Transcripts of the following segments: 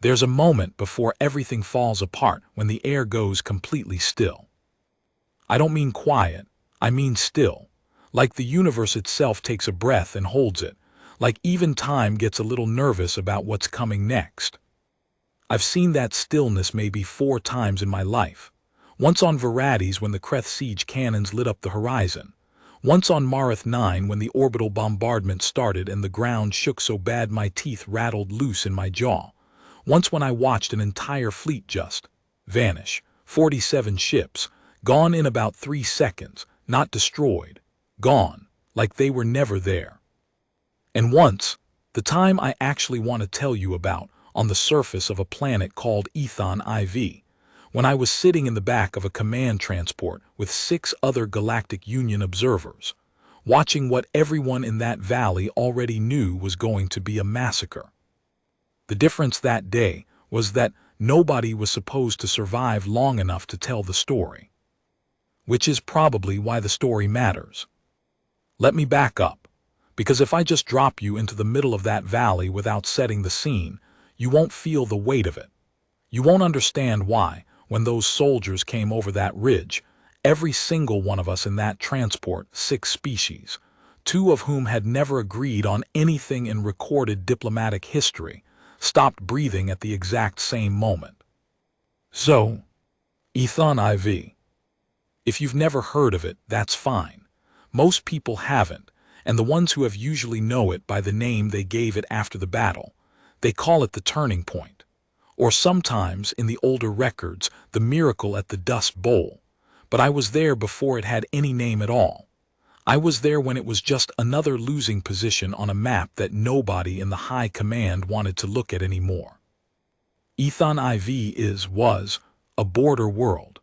There's a moment before everything falls apart when the air goes completely still. I don't mean quiet, I mean still. Like the universe itself takes a breath and holds it, like even time gets a little nervous about what's coming next. I've seen that stillness maybe 4 times in my life. Once on Varades when the Kreth siege cannons lit up the horizon. Once on Marith 9 when the orbital bombardment started and the ground shook so bad my teeth rattled loose in my jaw. Once when I watched an entire fleet just vanish. 47 ships, gone in about 3 seconds, not destroyed, gone, like they were never there. And once, the time I actually want to tell you about, on the surface of a planet called Ethon IV, when I was sitting in the back of a command transport with 6 other Galactic Union observers, watching what everyone in that valley already knew was going to be a massacre. The difference that day was that nobody was supposed to survive long enough to tell the story. Which is probably why the story matters. Let me back up, because if I just drop you into the middle of that valley without setting the scene, you won't feel the weight of it. You won't understand why, when those soldiers came over that ridge, every single one of us in that transport, 6 species, 2 of whom had never agreed on anything in recorded diplomatic history, stopped breathing at the exact same moment. So, Ethon IV. If you've never heard of it, that's fine. Most people haven't, and the ones who have usually know it by the name they gave it after the battle. They call it the turning point. Or sometimes, in the older records, the miracle at the Dust Bowl. But I was there before it had any name at all. I was there when it was just another losing position on a map that nobody in the high command wanted to look at anymore. Ethon IV was a border world.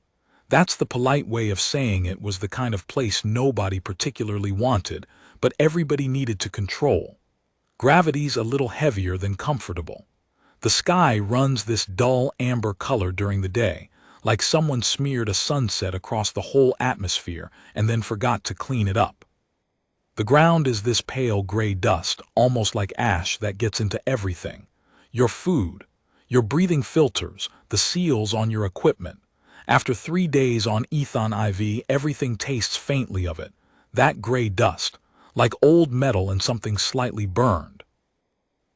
That's the polite way of saying it was the kind of place nobody particularly wanted, but everybody needed to control. Gravity's a little heavier than comfortable. The sky runs this dull amber color during the day, like someone smeared a sunset across the whole atmosphere and then forgot to clean it up. The ground is this pale gray dust, almost like ash, that gets into everything. Your food, your breathing filters, the seals on your equipment. After 3 days on Ethon IV, everything tastes faintly of it, that gray dust, like old metal and something slightly burned.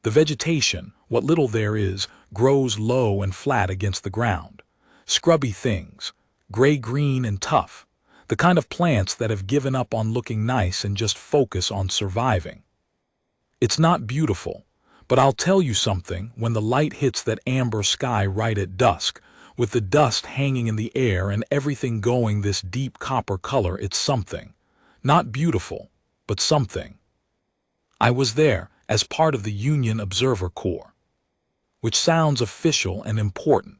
The vegetation, what little there is, grows low and flat against the ground. Scrubby things, gray-green and tough, the kind of plants that have given up on looking nice and just focus on surviving. It's not beautiful, but I'll tell you something, when the light hits that amber sky right at dusk, with the dust hanging in the air and everything going this deep copper color, it's something. Not beautiful, but something. I was there as part of the Union Observer Corps, which sounds official and important,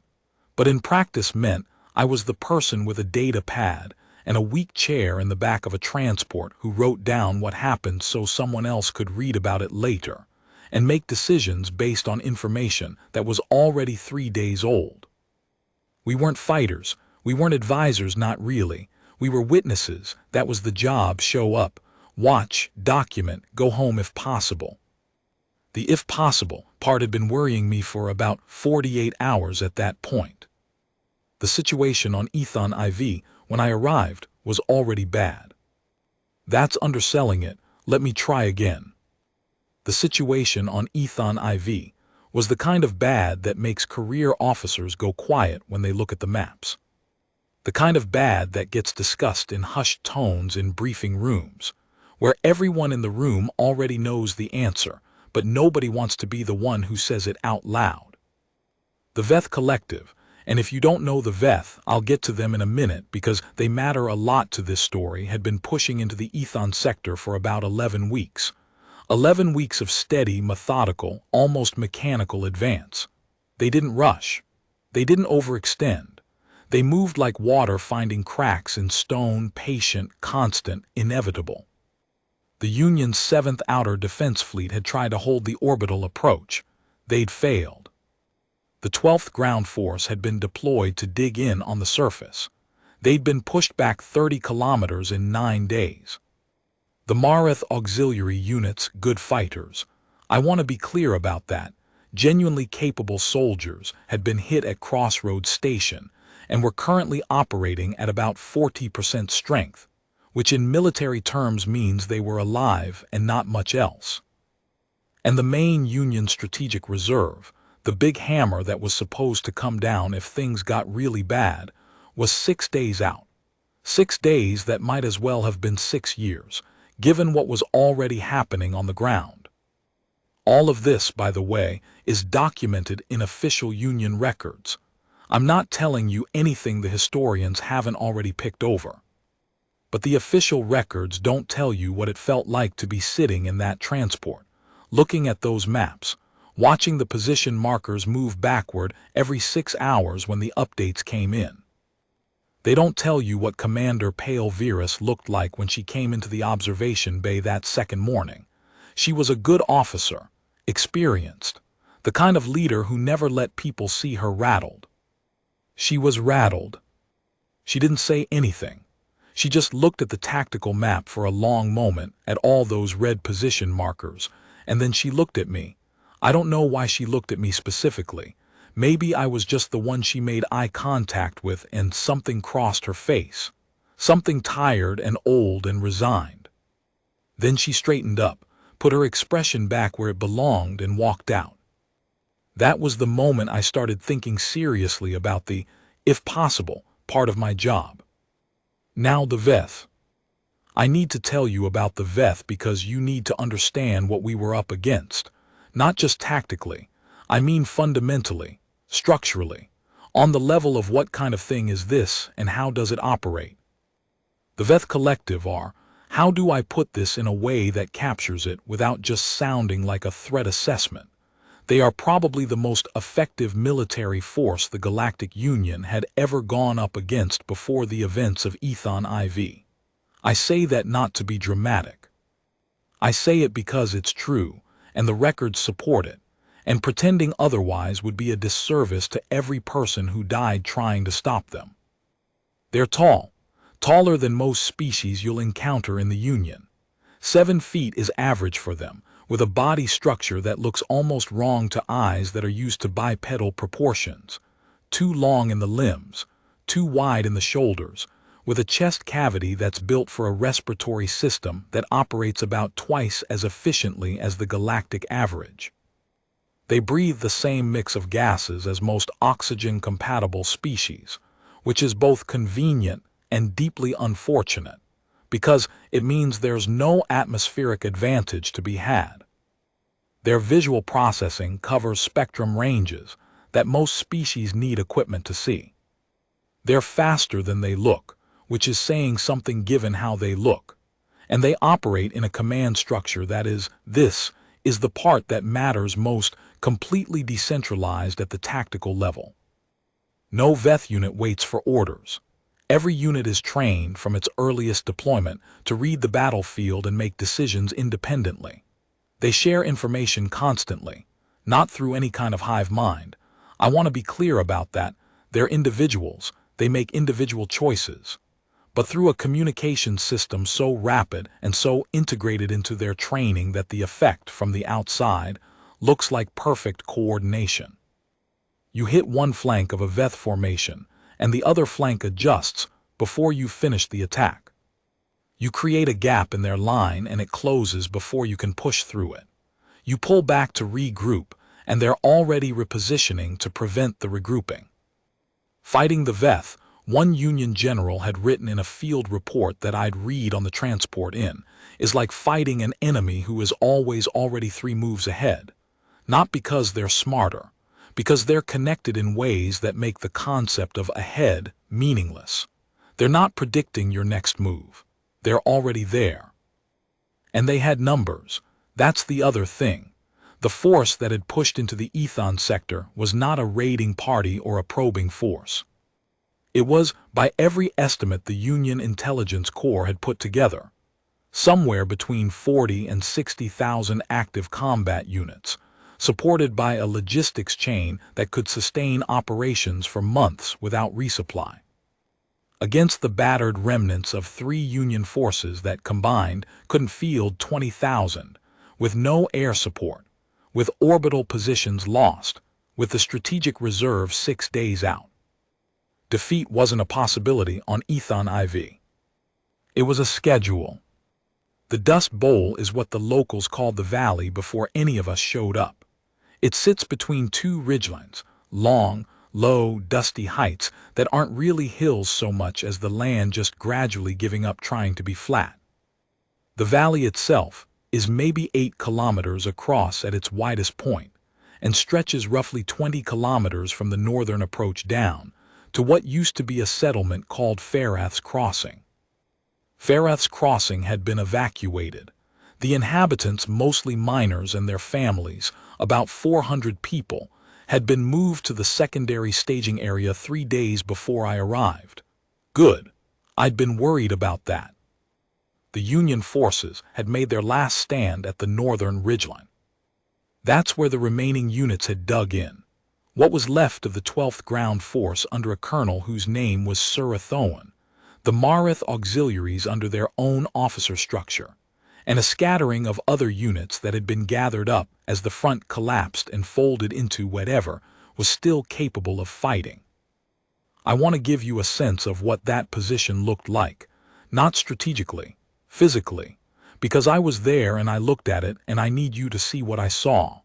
but in practice meant I was the person with a data pad and a weak chair in the back of a transport who wrote down what happened so someone else could read about it later and make decisions based on information that was already 3 days old. We weren't fighters, we weren't advisors, not really. We were witnesses. That was the job. Show up, watch, document, go home if possible. The if possible part had been worrying me for about 48 hours at that point. The situation on Ethon IV, when I arrived, was already bad. That's underselling it. Let me try again. The situation on Ethon IV was the kind of bad that makes career officers go quiet when they look at the maps. The kind of bad that gets discussed in hushed tones in briefing rooms, where everyone in the room already knows the answer, but nobody wants to be the one who says it out loud. The Veth Collective, and if you don't know the Veth, I'll get to them in a minute because they matter a lot to this story, had been pushing into the Ethon sector for about 11 weeks. 11 weeks of steady, methodical, almost mechanical advance. They didn't rush. They didn't overextend. They moved like water finding cracks in stone, patient, constant, inevitable. The Union's 7th Outer Defense Fleet had tried to hold the orbital approach. They'd failed. The 12th Ground Force had been deployed to dig in on the surface. They'd been pushed back 30 kilometers in 9 days. The Marith Auxiliary Units, good fighters. I want to be clear about that. genuinely capable soldiers had been hit at Crossroads Station and were currently operating at about 40% strength, which in military terms means they were alive and not much else. And the main Union strategic reserve, the big hammer that was supposed to come down if things got really bad, was 6 days out. 6 days that might as well have been 6 years, given what was already happening on the ground. All of this, by the way, is documented in official Union records. I'm not telling you anything the historians haven't already picked over. But the official records don't tell you what it felt like to be sitting in that transport, looking at those maps, watching the position markers move backward every 6 hours when the updates came in. They don't tell you what Commander Pale Virus looked like when she came into the observation bay that second morning. She was a good officer, experienced, the kind of leader who never let people see her rattled. She was rattled. She didn't say anything. She just looked at the tactical map for a long moment at all those red position markers, and then she looked at me. I don't know why she looked at me specifically. Maybe I was just the one she made eye contact with and something crossed her face. Something tired and old and resigned. Then she straightened up, put her expression back where it belonged and walked out. That was the moment I started thinking seriously about the, if possible, part of my job. Now the VETH. I need to tell you about the VETH because you need to understand what we were up against. Not just tactically, I mean fundamentally, structurally, on the level of what kind of thing is this and how does it operate. The VETH Collective are, how do I put this in a way that captures it without just sounding like a threat assessment? They are probably the most effective military force the Galactic Union had ever gone up against before the events of Ethon IV. I say that not to be dramatic. I say it because it's true, and the records support it, and pretending otherwise would be a disservice to every person who died trying to stop them. They're tall, taller than most species you'll encounter in the Union. 7 feet is average for them, with a body structure that looks almost wrong to eyes that are used to bipedal proportions. Too long in the limbs, too wide in the shoulders, with a chest cavity that's built for a respiratory system that operates about twice as efficiently as the galactic average. They breathe the same mix of gases as most oxygen-compatible species, which is both convenient and deeply unfortunate, because it means there's no atmospheric advantage to be had. Their visual processing covers spectrum ranges that most species need equipment to see. They're faster than they look, which is saying something given how they look, and they operate in a command structure that is, this is the part that matters most, completely decentralized at the tactical level. No VETH unit waits for orders. Every unit is trained from its earliest deployment to read the battlefield and make decisions independently. They share information constantly, not through any kind of hive mind. I want to be clear about that. They're individuals. They make individual choices. But through a communication system so rapid and so integrated into their training that the effect from the outside looks like perfect coordination. You hit one flank of a VETH formation, and the other flank adjusts before you finish the attack. You create a gap in their line and it closes before you can push through it. You pull back to regroup, and they're already repositioning to prevent the regrouping. Fighting the VETH, one Union general had written in a field report that I'd read on the transport in, is like fighting an enemy who is always already 3 moves ahead. Not because they're smarter, because they're connected in ways that make the concept of ahead meaningless. They're not predicting your next move. They're already there. And they had numbers. That's the other thing. The force that had pushed into the Ethon sector was not a raiding party or a probing force. It was, by every estimate the Union Intelligence Corps had put together, somewhere between 40 and 60,000 active combat units, supported by a logistics chain that could sustain operations for months without resupply. Against the battered remnants of 3 Union forces that combined couldn't field 20,000, with no air support, with orbital positions lost, with the strategic reserve 6 days out. Defeat wasn't a possibility on Ethon IV. It was a schedule. The Dust Bowl is what the locals called the valley before any of us showed up. It sits between two ridgelines, long, low, dusty heights that aren't really hills so much as the land just gradually giving up trying to be flat. The valley itself is maybe 8 kilometers across at its widest point, and stretches roughly 20 kilometers from the northern approach down to what used to be a settlement called Farath's Crossing. Farath's Crossing had been evacuated. The inhabitants, mostly miners and their families, about 400 people, had been moved to the secondary staging area 3 days before I arrived. Good. I'd been worried about that. The Union forces had made their last stand at the northern ridgeline. That's where the remaining units had dug in. What was left of the 12th Ground Force under a colonel whose name was Sir Athoan, the Marith auxiliaries under their own officer structure, and a scattering of other units that had been gathered up as the front collapsed and folded into whatever was still capable of fighting. I want to give you a sense of what that position looked like, not strategically, physically, because I was there and I looked at it and I need you to see what I saw.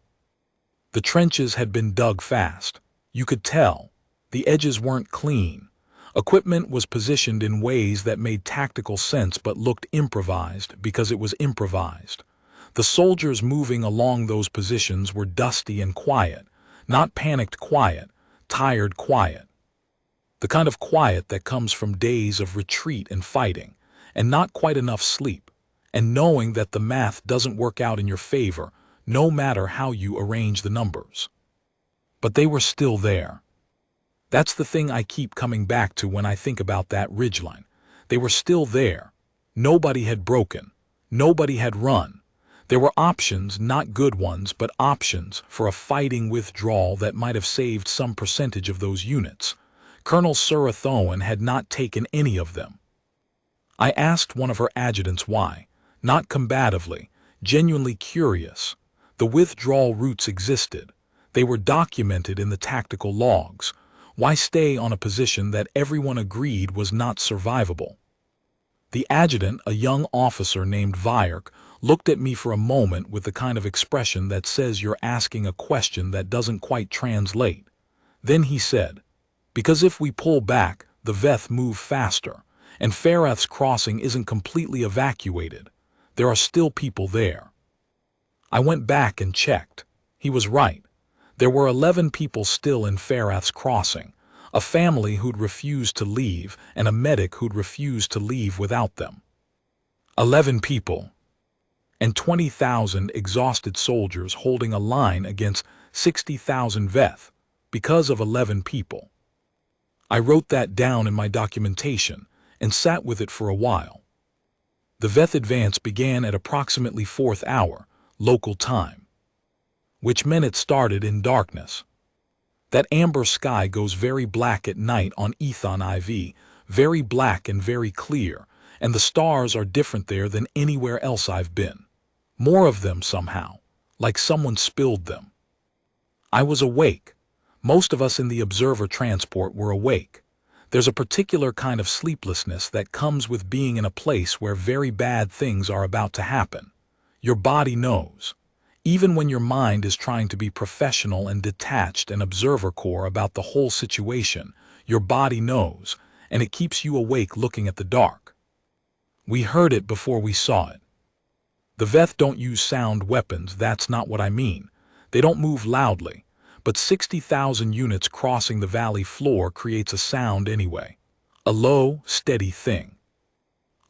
The trenches had been dug fast. You could tell. The edges weren't clean. Equipment was positioned in ways that made tactical sense but looked improvised because it was improvised. The soldiers moving along those positions were dusty and quiet, not panicked quiet, tired quiet. The kind of quiet that comes from days of retreat and fighting, and not quite enough sleep, and knowing that the math doesn't work out in your favor, no matter how you arrange the numbers. But they were still there. That's the thing I keep coming back to when I think about that ridgeline. They were still there. Nobody had broken. Nobody had run. There were options, not good ones, but options for a fighting withdrawal that might have saved some percentage of those units. Colonel Sir Athoan had not taken any of them. I asked one of her adjutants why, not combatively, genuinely curious. The withdrawal routes existed. They were documented in the tactical logs. Why stay on a position that everyone agreed was not survivable? The adjutant, a young officer named Vyerk, looked at me for a moment with the kind of expression that says you're asking a question that doesn't quite translate. Then he said, "Because if we pull back, the Veth move faster, and Farath's Crossing isn't completely evacuated. There are still people there." I went back and checked. He was right. There were 11 people still in Farath's Crossing, a family who'd refused to leave and a medic who'd refused to leave without them. 11 people. And 20,000 exhausted soldiers holding a line against 60,000 Veth because of 11 people. I wrote that down in my documentation and sat with it for a while. The Veth advance began at approximately 4th hour, local time, which meant it started in darkness. That amber sky goes very black at night on Ethon IV, very black and very clear, and the stars are different there than anywhere else I've been. More of them somehow, like someone spilled them. I was awake. Most of us in the observer transport were awake. There's a particular kind of sleeplessness that comes with being in a place where very bad things are about to happen. Your body knows. Even when your mind is trying to be professional and detached and observer core about the whole situation, your body knows, and it keeps you awake looking at the dark. We heard it before we saw it. The Veth don't use sound weapons, that's not what I mean. They don't move loudly, but 60,000 units crossing the valley floor creates a sound anyway. A low, steady thing.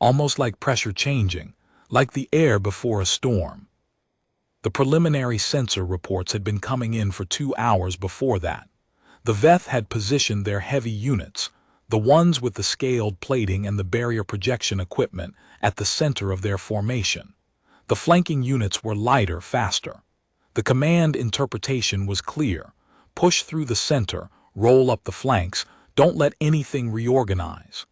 Almost like pressure changing, like the air before a storm. The preliminary sensor reports had been coming in for 2 hours before that. The Veth had positioned their heavy units, the ones with the scaled plating and the barrier projection equipment, at the center of their formation. The flanking units were lighter, faster. The command interpretation was clear. Push through the center, roll up the flanks, don't let anything reorganize.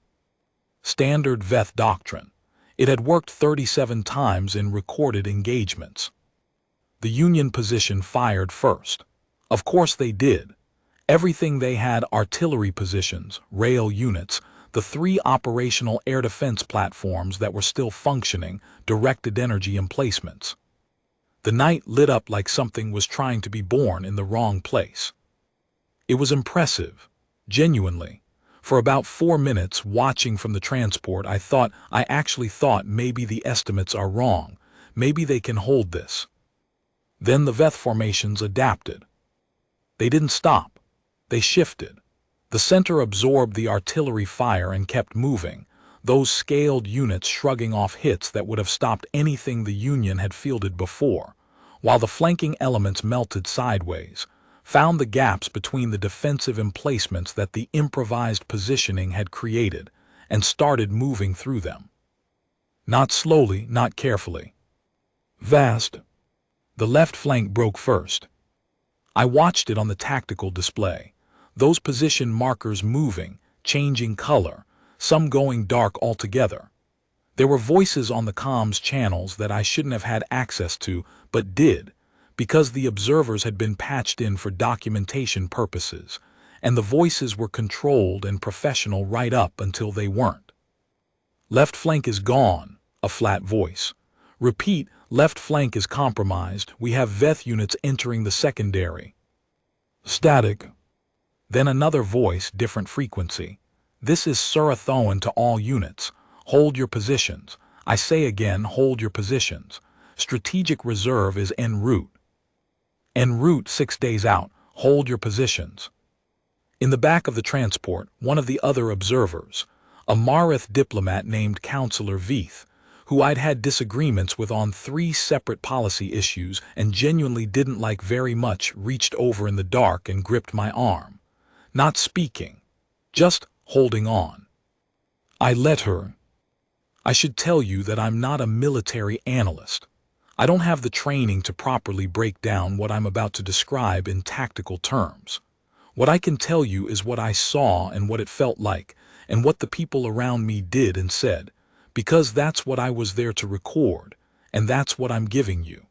Standard Veth doctrine. It had worked 37 times in recorded engagements. The Union position fired first. Of course they did. Everything they had: artillery positions, rail units, the 3 operational air defense platforms that were still functioning, directed energy emplacements. The night lit up like something was trying to be born in the wrong place. It was impressive, genuinely. For about 4 minutes, watching from the transport, I actually thought maybe the estimates are wrong, maybe they can hold this. Then the VETH formations adapted. They didn't stop. They shifted. The center absorbed the artillery fire and kept moving, those scaled units shrugging off hits that would have stopped anything the Union had fielded before, while the flanking elements melted sideways, found the gaps between the defensive emplacements that the improvised positioning had created, and started moving through them. Not slowly, not carefully. Vast. The left flank broke first. I watched it on the tactical display, those position markers moving, changing color, some going dark altogether. There were voices on the comms channels that I shouldn't have had access to, but did, because the observers had been patched in for documentation purposes, and the voices were controlled and professional right up until they weren't. Left flank is gone, a flat voice. Repeat, left flank is compromised. We have VETH units entering the secondary. Static. Then another voice, different frequency. This is Surathoan to all units. Hold your positions. I say again, hold your positions. Strategic reserve is en route. En route 6 days out. Hold your positions. In the back of the transport, one of the other observers, a Marith diplomat named Counselor Veith, who I'd had disagreements with on 3 separate policy issues and genuinely didn't like very much, reached over in the dark and gripped my arm. Not speaking, just holding on. I let her. I should tell you that I'm not a military analyst. I don't have the training to properly break down what I'm about to describe in tactical terms. What I can tell you is what I saw and what it felt like, and what the people around me did and said, because that's what I was there to record, and that's what I'm giving you.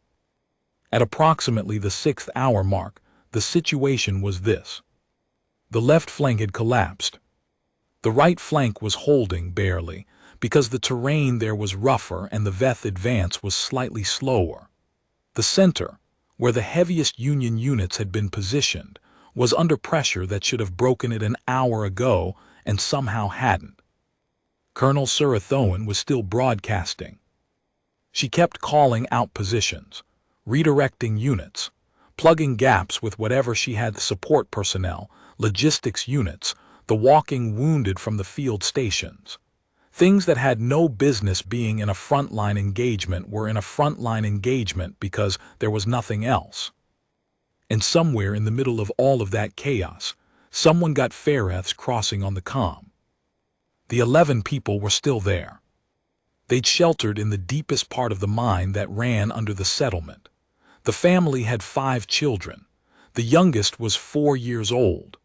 At approximately the 6th hour mark, the situation was this. The left flank had collapsed. The right flank was holding barely, because the terrain there was rougher and the VETH advance was slightly slower. The center, where the heaviest Union units had been positioned, was under pressure that should have broken it an hour ago and somehow hadn't. Colonel Surathoan was still broadcasting. She kept calling out positions, redirecting units, plugging gaps with whatever she had: support personnel, logistics units, the walking wounded from the field stations. Things that had no business being in a frontline engagement were in a frontline engagement because there was nothing else. And somewhere in the middle of all of that chaos, someone got Ferreths crossing on the comm. The 11 people were still there. They'd sheltered in the deepest part of the mine that ran under the settlement. The family had 5 children. The youngest was 4 years old.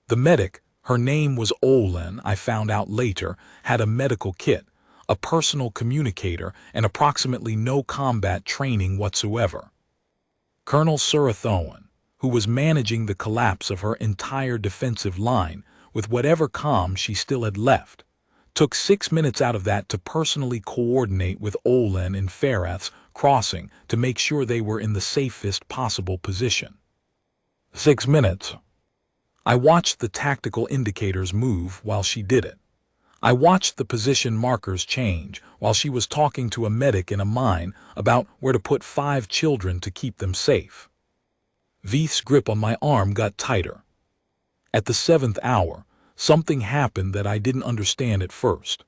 The medic, her name was Olin, I found out later, had a medical kit, a personal communicator, and approximately no combat training whatsoever. Colonel Surathoan, who was managing the collapse of her entire defensive line with whatever comm she still had left, took 6 minutes out of that to personally coordinate with Olin and Ferreths crossing to make sure they were in the safest possible position. 6 minutes. I watched the tactical indicators move while she did it. I watched the position markers change while she was talking to a medic in a mine about where to put 5 children to keep them safe. Veith's grip on my arm got tighter. At the 7th hour, something happened that I didn't understand at first.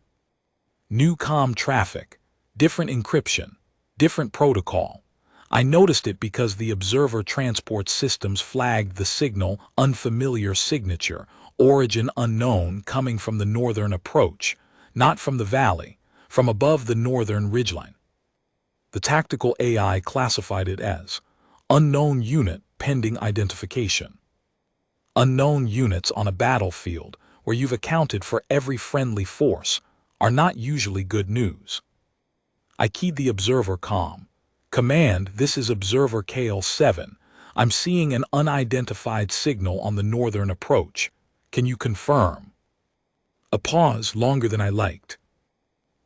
New comm traffic, different encryption, different protocol. I noticed it because the observer transport systems flagged the signal unfamiliar signature, origin unknown, coming from the northern approach, not from the valley, from above the northern ridgeline. The tactical AI classified it as unknown unit pending identification. Unknown units on a battlefield where you've accounted for every friendly force are not usually good news. I keyed the observer comm, Command, this is Observer KL7. I'm seeing an unidentified signal on the northern approach. Can you confirm? A pause longer than I liked.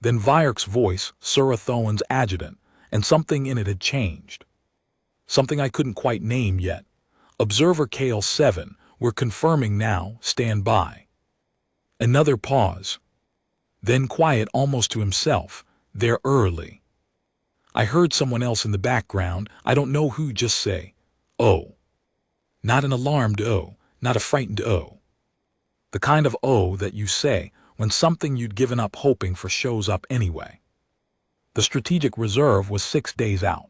Then Vyark's voice, Surathoan's adjutant, and something in it had changed. Something I couldn't quite name yet. Observer KL7, we're confirming now, stand by. Another pause. Then quiet almost to himself, they're early. I heard someone else in the background, I don't know who, just say, "Oh." Not an alarmed "oh," not a frightened "oh." The kind of "oh" that you say when something you'd given up hoping for shows up anyway. The strategic reserve was 6 days out.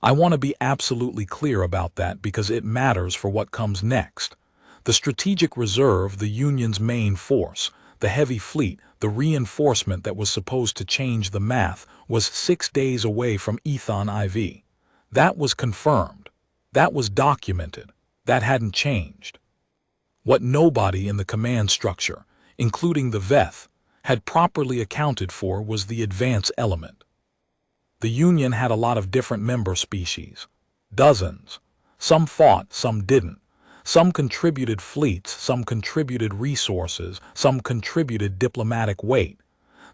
I want to be absolutely clear about that because it matters for what comes next. The strategic reserve, the Union's main force, the heavy fleet, the reinforcement that was supposed to change the math, was 6 days away from Ethon IV. That was confirmed. That was documented. That hadn't changed. What nobody in the command structure, including the Veth, had properly accounted for was the advance element. The Union had a lot of different member species. Dozens. Some fought, some didn't. Some contributed fleets, some contributed resources, some contributed diplomatic weight.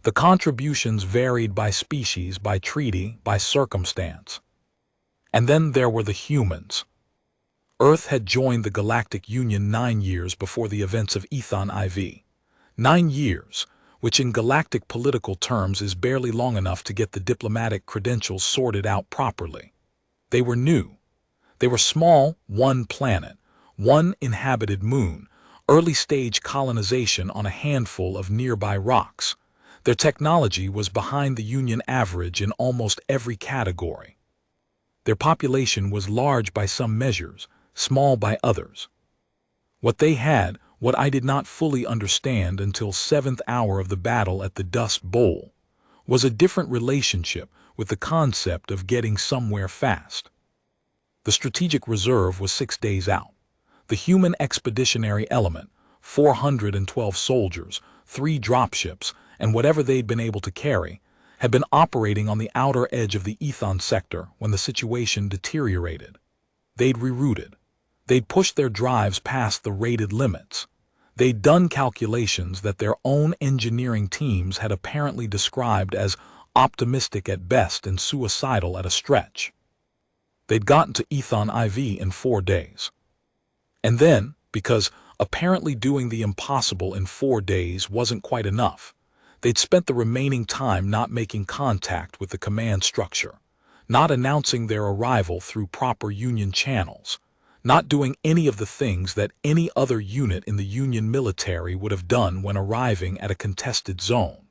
The contributions varied by species, by treaty, by circumstance. And then there were the humans. Earth had joined the Galactic Union 9 years before the events of Ethon IV. 9 years, which in galactic political terms is barely long enough to get the diplomatic credentials sorted out properly. They were new. They were small, one planet, one inhabited moon, early-stage colonization on a handful of nearby rocks. Their technology was behind the Union average in almost every category. Their population was large by some measures, small by others. What they had, what I did not fully understand until 7th hour of the battle at the Dust Bowl, was a different relationship with the concept of getting somewhere fast. The strategic reserve was 6 days out. The human expeditionary element, 412 soldiers, 3 dropships, and whatever they'd been able to carry, had been operating on the outer edge of the Ethon sector when the situation deteriorated. They'd rerouted. They'd pushed their drives past the rated limits. They'd done calculations that their own engineering teams had apparently described as optimistic at best and suicidal at a stretch. They'd gotten to Ethon IV in 4 days. And then, because apparently doing the impossible in 4 days wasn't quite enough, they'd spent the remaining time not making contact with the command structure, not announcing their arrival through proper Union channels, not doing any of the things that any other unit in the Union military would have done when arriving at a contested zone.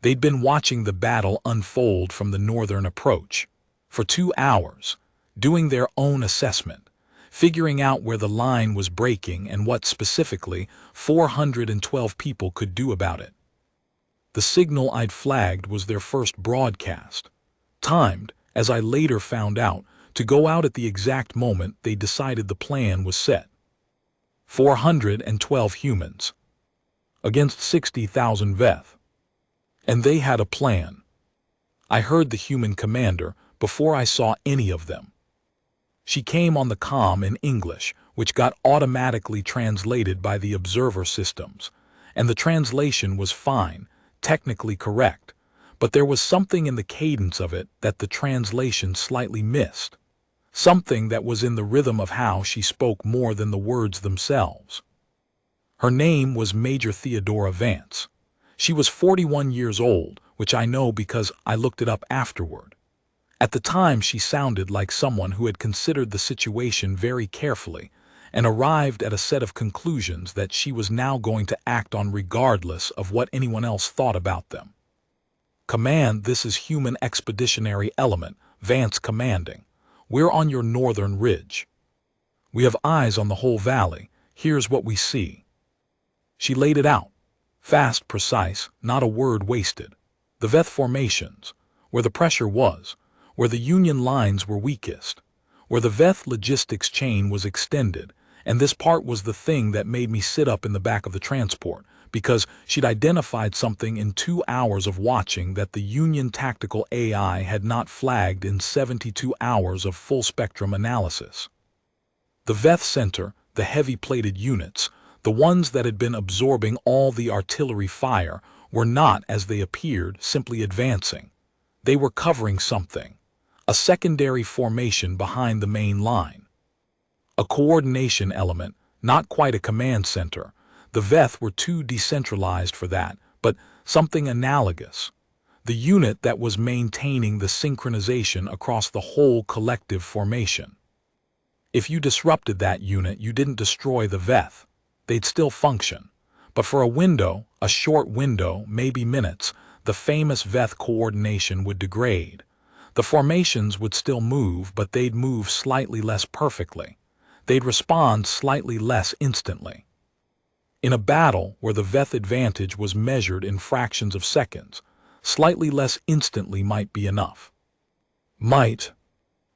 They'd been watching the battle unfold from the northern approach for 2 hours, doing their own assessment, figuring out where the line was breaking and what specifically 412 people could do about it. The signal I'd flagged was their first broadcast, timed, as I later found out, to go out at the exact moment they decided the plan was set. 412 humans against 60,000 Veth. And they had a plan. I heard the human commander before I saw any of them. She came on the comm in English, which got automatically translated by the observer systems, and the translation was fine, technically correct, but there was something in the cadence of it that the translation slightly missed, something that was in the rhythm of how she spoke more than the words themselves. Her name was Major Theodora Vance. She was 41 years old, which I know because I looked it up afterward. At the time, she sounded like someone who had considered the situation very carefully and arrived at a set of conclusions that she was now going to act on regardless of what anyone else thought about them. Command, this is Human Expeditionary Element, Vance commanding. We're on your northern ridge. We have eyes on the whole valley. Here's what we see. She laid it out. Fast, precise, not a word wasted. The Veth formations, where the pressure was, where the Union lines were weakest, where the Veth logistics chain was extended, and this part was the thing that made me sit up in the back of the transport, because she'd identified something in 2 hours of watching that the Union Tactical AI had not flagged in 72 hours of full-spectrum analysis. The VETH Center, the heavy-plated units, the ones that had been absorbing all the artillery fire, were not, as they appeared, simply advancing. They were covering something, a secondary formation behind the main line. A coordination element, not quite a command center. The VETH were too decentralized for that, but something analogous. The unit that was maintaining the synchronization across the whole collective formation. If you disrupted that unit, you didn't destroy the VETH. They'd still function. But for a window, a short window, maybe minutes, the famous VETH coordination would degrade. The formations would still move, but they'd move slightly less perfectly. They'd respond slightly less instantly. In a battle where the VETH advantage was measured in fractions of seconds, slightly less instantly might be enough. Might.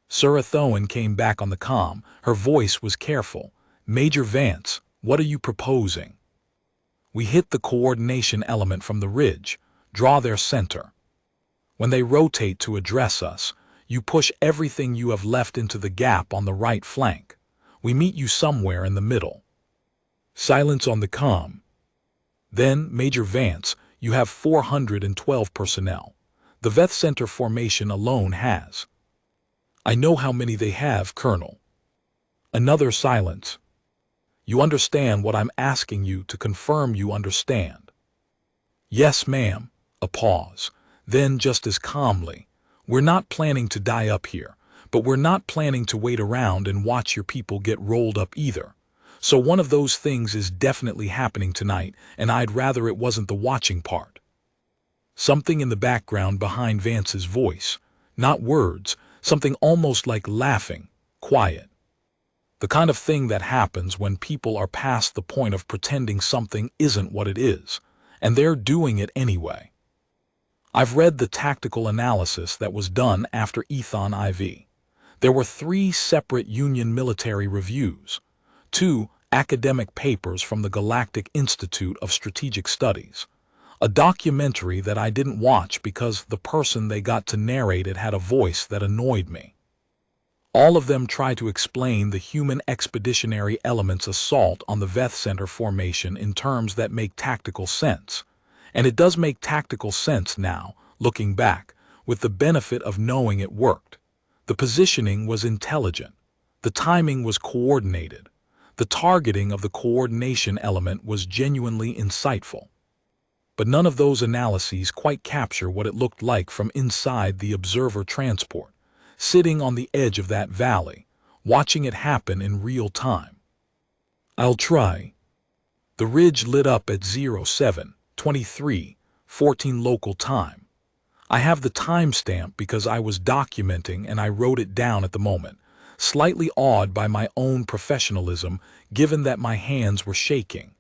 Surathoan came back on the comm. Her voice was careful. Major Vance, what are you proposing? We hit the coordination element from the ridge, draw their center. When they rotate to address us, you push everything you have left into the gap on the right flank. We meet you somewhere in the middle. Silence on the comm. Then, Major Vance, you have 412 personnel. The VETH Center formation alone has. I know how many they have, Colonel. Another silence. You understand what I'm asking you to confirm you understand. Yes, ma'am. A pause. Then, just as calmly, we're not planning to die up here, but we're not planning to wait around and watch your people get rolled up either. So one of those things is definitely happening tonight, and I'd rather it wasn't the watching part. Something in the background behind Vance's voice, not words, something almost like laughing, quiet. The kind of thing that happens when people are past the point of pretending something isn't what it is, and they're doing it anyway. I've read the tactical analysis that was done after Ethon IV. There were 3 separate Union military reviews, 2 academic papers from the Galactic Institute of Strategic Studies, a documentary that I didn't watch because the person they got to narrate it had a voice that annoyed me. All of them try to explain the human expeditionary element's assault on the VETH Center formation in terms that make tactical sense. And it does make tactical sense now, looking back, with the benefit of knowing it worked. The positioning was intelligent. The timing was coordinated. The targeting of the coordination element was genuinely insightful. But none of those analyses quite capture what it looked like from inside the observer transport, sitting on the edge of that valley, watching it happen in real time. I'll try. The ridge lit up at 07:23:14 local time. I have the timestamp because I was documenting and I wrote it down at the moment, slightly awed by my own professionalism given that my hands were shaking.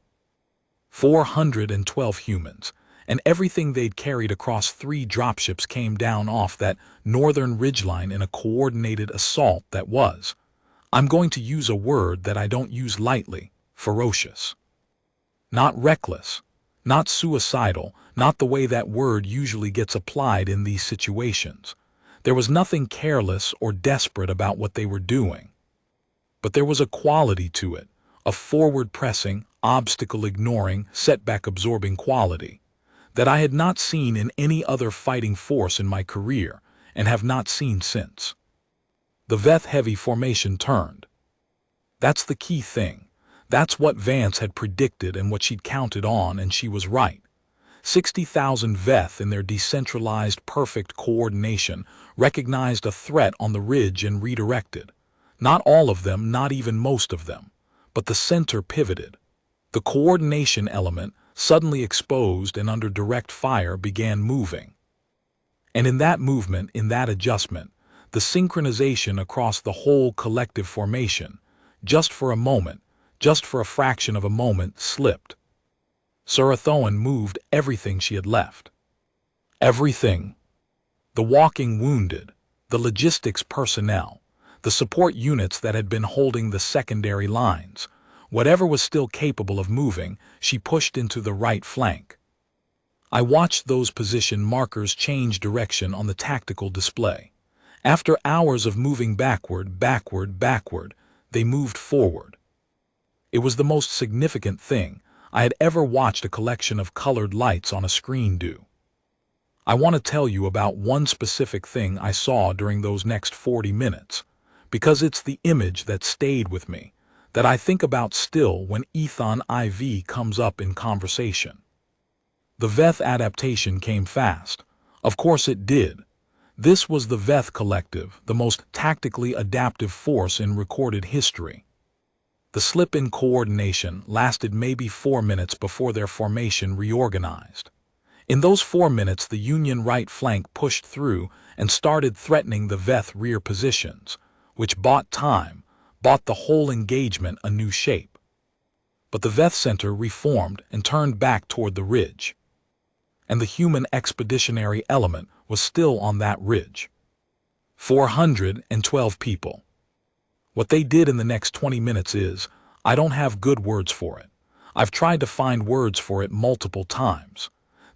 412 humans, and everything they'd carried across 3 dropships came down off that northern ridgeline in a coordinated assault that was, I'm going to use a word that I don't use lightly, ferocious. Not reckless, not suicidal, not the way that word usually gets applied in these situations. There was nothing careless or desperate about what they were doing. But there was a quality to it, a forward-pressing, obstacle-ignoring, setback-absorbing quality that I had not seen in any other fighting force in my career and have not seen since. The VETH heavy formation turned. That's the key thing. That's what Vance had predicted and what she'd counted on, and she was right. 60,000 VETH in their decentralized perfect coordination recognized a threat on the ridge and redirected. Not all of them, not even most of them, but the center pivoted. The coordination element, suddenly exposed and under direct fire, began moving. And in that movement, in that adjustment, the synchronization across the whole collective formation, just for a moment, just for a fraction of a moment, slipped. Surathoan moved everything she had left. Everything. The walking wounded, the logistics personnel, the support units that had been holding the secondary lines, Whatever was still capable of moving, she pushed into the right flank. I watched those position markers change direction on the tactical display. After hours of moving backward, they moved forward. It was the most significant thing I had ever watched a collection of colored lights on a screen do. I want to tell you about one specific thing I saw during those next 40 minutes, because it's the image that stayed with me, that I think about still when Ethan IV comes up in conversation. The Veth adaptation came fast. Of course it did. This was the Veth Collective, the most tactically adaptive force in recorded history. The slip in coordination lasted maybe 4 minutes before their formation reorganized. In those 4 minutes, the Union right flank pushed through and started threatening the Veth rear positions, which bought time, bought the whole engagement a new shape. But the Veth center reformed and turned back toward the ridge. And the human expeditionary element was still on that ridge. 412 people. What they did in the next 20 minutes is, I don't have good words for it. I've tried to find words for it multiple times.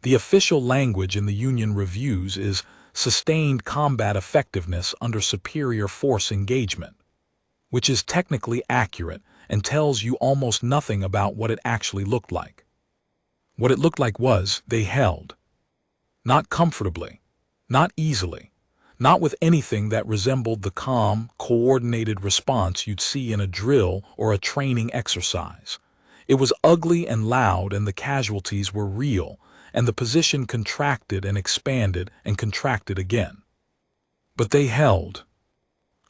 The official language in the Union reviews is sustained combat effectiveness under superior force engagement, which is technically accurate and tells you almost nothing about what it actually looked like. What it looked like was, they held. Not comfortably, not easily, not with anything that resembled the calm, coordinated response you'd see in a drill or a training exercise. It was ugly and loud, and the casualties were real, and the position contracted and expanded and contracted again. But they held.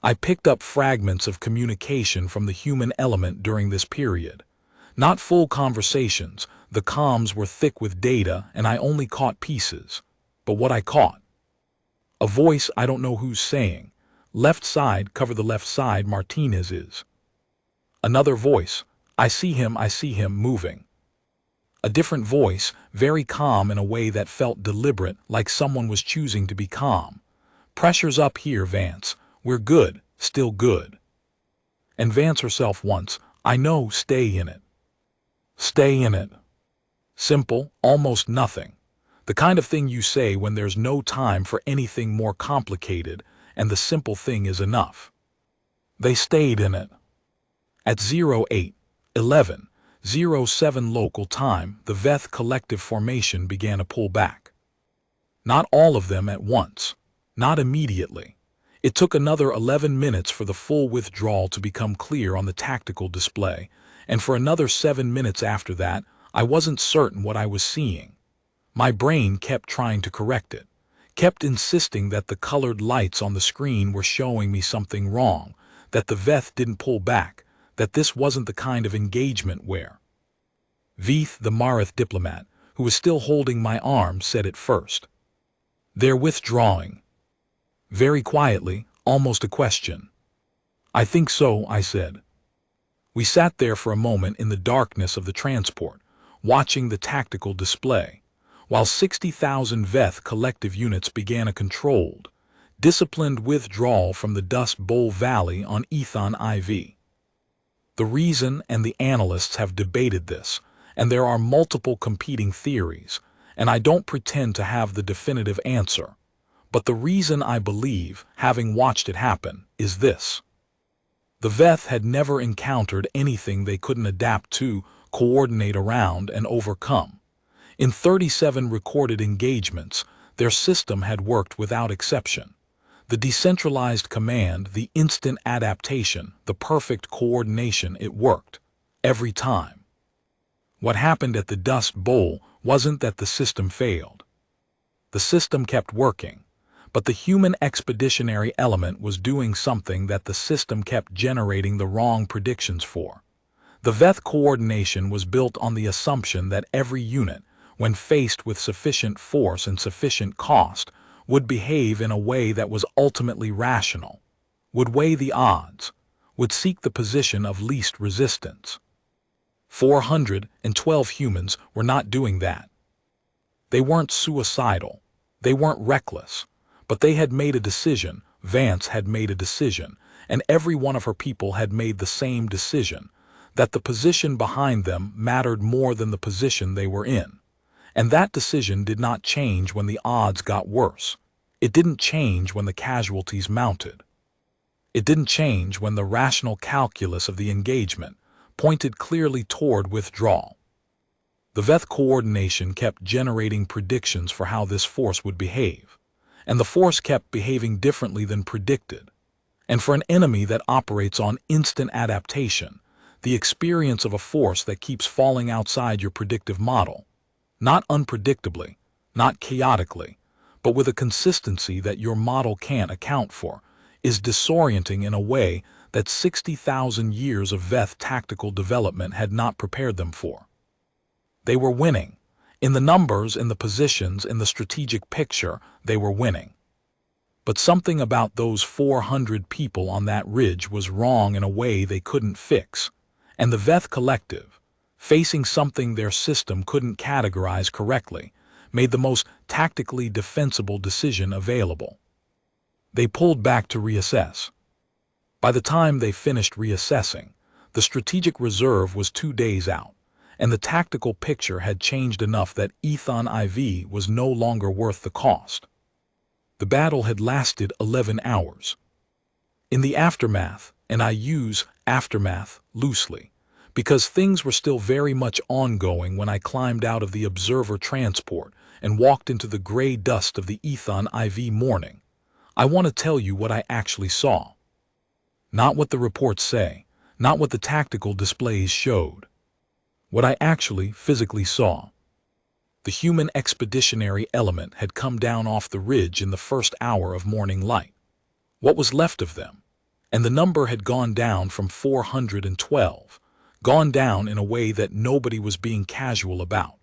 I picked up fragments of communication from the human element during this period. Not full conversations, the comms were thick with data and I only caught pieces. But what I caught? A voice I don't know who's saying, left side, cover the left side, Martinez is. Another voice, I see him, moving. A different voice, very calm in a way that felt deliberate, like someone was choosing to be calm. Pressure's up here, Vance. We're good, still good. And Vance herself once, I know, stay in it. Stay in it. Simple, almost nothing. The kind of thing you say when there's no time for anything more complicated, and the simple thing is enough. They stayed in it. At 08:11:07 local time, the Veth collective formation began to pull back. Not all of them at once, not immediately. It took another 11 minutes for the full withdrawal to become clear on the tactical display, and for another 7 minutes after that, I wasn't certain what I was seeing. My brain kept trying to correct it, kept insisting that the colored lights on the screen were showing me something wrong, that the Veth didn't pull back, that this wasn't the kind of engagement where. Veeth, the Marath diplomat, who was still holding my arm, said it first. They're withdrawing. Very quietly, almost a question. I think so, I said. We sat there for a moment in the darkness of the transport, watching the tactical display, while 60,000 Veth collective units began a controlled, disciplined withdrawal from the Dust Bowl Valley on Ethan IV. The reason and the analysts have debated this, and there are multiple competing theories, and I don't pretend to have the definitive answer. But the reason I believe, having watched it happen, is this. The Veth had never encountered anything they couldn't adapt to, coordinate around, and overcome. In 37 recorded engagements, their system had worked without exception. The decentralized command, the instant adaptation, the perfect coordination, it worked. Every time. What happened at the Dust Bowl wasn't that the system failed. The system kept working, but the human expeditionary element was doing something that the system kept generating the wrong predictions for. The Veth coordination was built on the assumption that every unit, when faced with sufficient force and sufficient cost, would behave in a way that was ultimately rational, would weigh the odds, would seek the position of least resistance. 412 humans were not doing that. They weren't suicidal, they weren't reckless, but they had made a decision, Vance had made a decision, and every one of her people had made the same decision, that the position behind them mattered more than the position they were in. And that decision did not change when the odds got worse. It didn't change when the casualties mounted. It didn't change when the rational calculus of the engagement pointed clearly toward withdrawal. The Veth coordination kept generating predictions for how this force would behave, and the force kept behaving differently than predicted. And for an enemy that operates on instant adaptation, the experience of a force that keeps falling outside your predictive model, not unpredictably, not chaotically, but with a consistency that your model can't account for, is disorienting in a way that 60,000 years of Veth tactical development had not prepared them for. They were winning. In the numbers, in the positions, in the strategic picture, they were winning. But something about those 400 people on that ridge was wrong in a way they couldn't fix. And the Veth collective, facing something their system couldn't categorize correctly, made the most tactically defensible decision available. They pulled back to reassess. By the time they finished reassessing, the strategic reserve was 2 days out, and the tactical picture had changed enough that Ethon IV was no longer worth the cost. The battle had lasted 11 hours. In the aftermath, and I use aftermath loosely, because things were still very much ongoing when I climbed out of the observer transport and walked into the gray dust of the Ethon IV morning, I want to tell you what I actually saw. Not what the reports say, not what the tactical displays showed. What I actually physically saw. The human expeditionary element had come down off the ridge in the first hour of morning light. What was left of them? And the number had gone down from 412, gone down in a way that nobody was being casual about.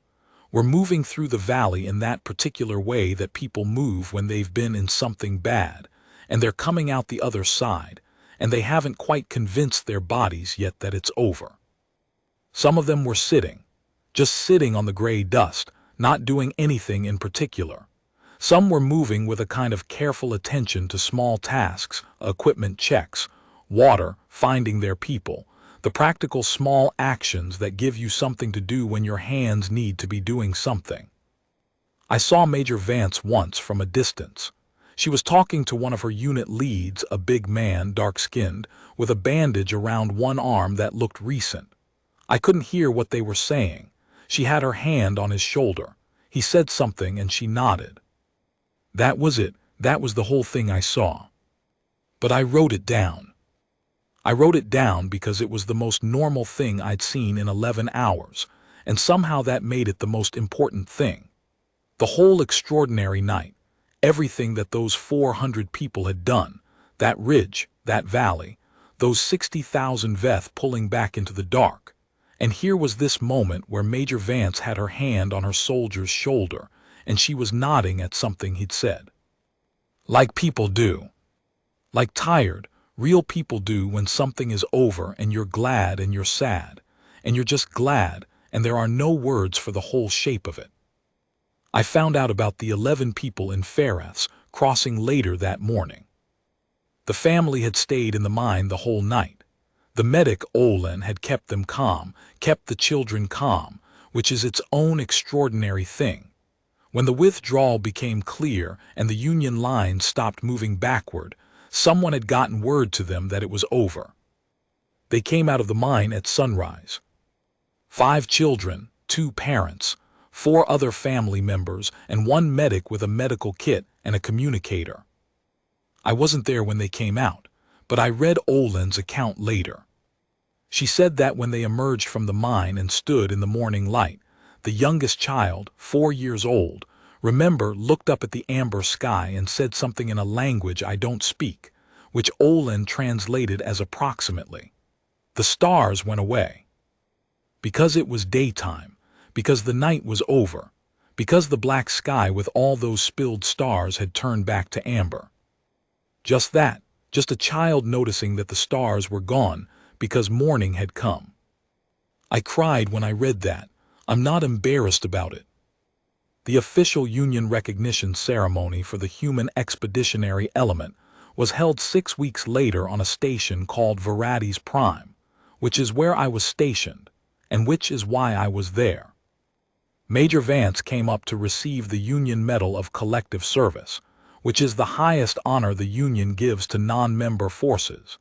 We're moving through the valley in that particular way that people move when they've been in something bad, and they're coming out the other side, and they haven't quite convinced their bodies yet that it's over. Some of them were sitting, just sitting on the gray dust, not doing anything in particular. Some were moving with a kind of careful attention to small tasks, equipment checks, water, finding their people, the practical small actions that give you something to do when your hands need to be doing something. I saw Major Vance once from a distance. She was talking to one of her unit leads, a big man, dark-skinned, with a bandage around one arm that looked recent. I couldn't hear what they were saying. She had her hand on his shoulder. He said something and she nodded. That was it. That was the whole thing I saw. But I wrote it down. I wrote it down because it was the most normal thing I'd seen in 11 hours, and somehow that made it the most important thing. The whole extraordinary night, everything that those 400 people had done, that ridge, that valley, those 60,000 Veth pulling back into the dark. And here was this moment where Major Vance had her hand on her soldier's shoulder, and she was nodding at something he'd said. Like people do. Like tired, real people do when something is over and you're glad and you're sad, and you're just glad, and there are no words for the whole shape of it. I found out about the 11 people in Ferrath's crossing later that morning. The family had stayed in the mine the whole night. The medic, Olin, had kept them calm, kept the children calm, which is its own extraordinary thing. When the withdrawal became clear and the Union lines stopped moving backward, someone had gotten word to them that it was over. They came out of the mine at sunrise. 5 children, 2 parents, 4 other family members, and 1 medic with a medical kit and a communicator. I wasn't there when they came out, but I read Olin's account later. She said that when they emerged from the mine and stood in the morning light, the youngest child, 4 years old, looked up at the amber sky and said something in a language I don't speak, which Olin translated as approximately. The stars went away. Because it was daytime, because the night was over, because the black sky with all those spilled stars had turned back to amber. Just that, just a child noticing that the stars were gone because morning had come. I cried when I read that. I'm not embarrassed about it. The official Union recognition ceremony for the human expeditionary element was held 6 weeks later on a station called Varades Prime, which is where I was stationed, and which is why I was there. Major Vance came up to receive the Union Medal of Collective Service, which is the highest honor the Union gives to non-member forces.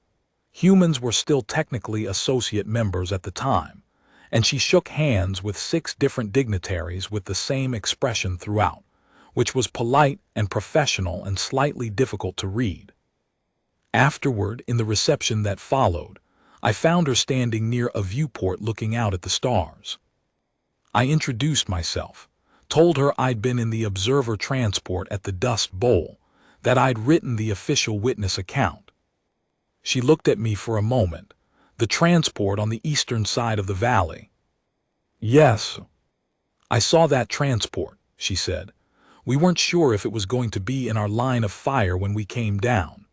Humans were still technically associate members at the time, and she shook hands with 6 different dignitaries with the same expression throughout, which was polite and professional and slightly difficult to read. Afterward, in the reception that followed, I found her standing near a viewport looking out at the stars. I introduced myself, told her I'd been in the observer transport at the Dust Bowl, that I'd written the official witness account. She looked at me for a moment, the transport on the eastern side of the valley. Yes, I saw that transport, she said. We weren't sure if it was going to be in our line of fire when we came down.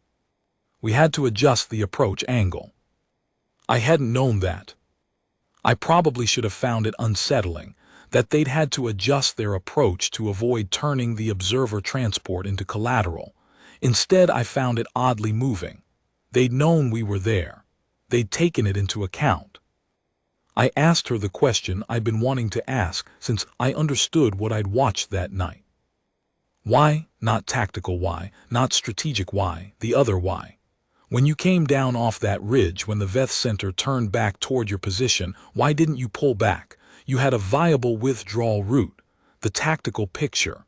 We had to adjust the approach angle. I hadn't known that. I probably should have found it unsettling that they'd had to adjust their approach to avoid turning the observer transport into collateral. Instead, I found it oddly moving. They'd known we were there. They'd taken it into account. I asked her the question I'd been wanting to ask since I understood what I'd watched that night. Why, not tactical why, not strategic why, the other why? When you came down off that ridge when the Veth Center turned back toward your position, why didn't you pull back? You had a viable withdrawal route, the tactical picture.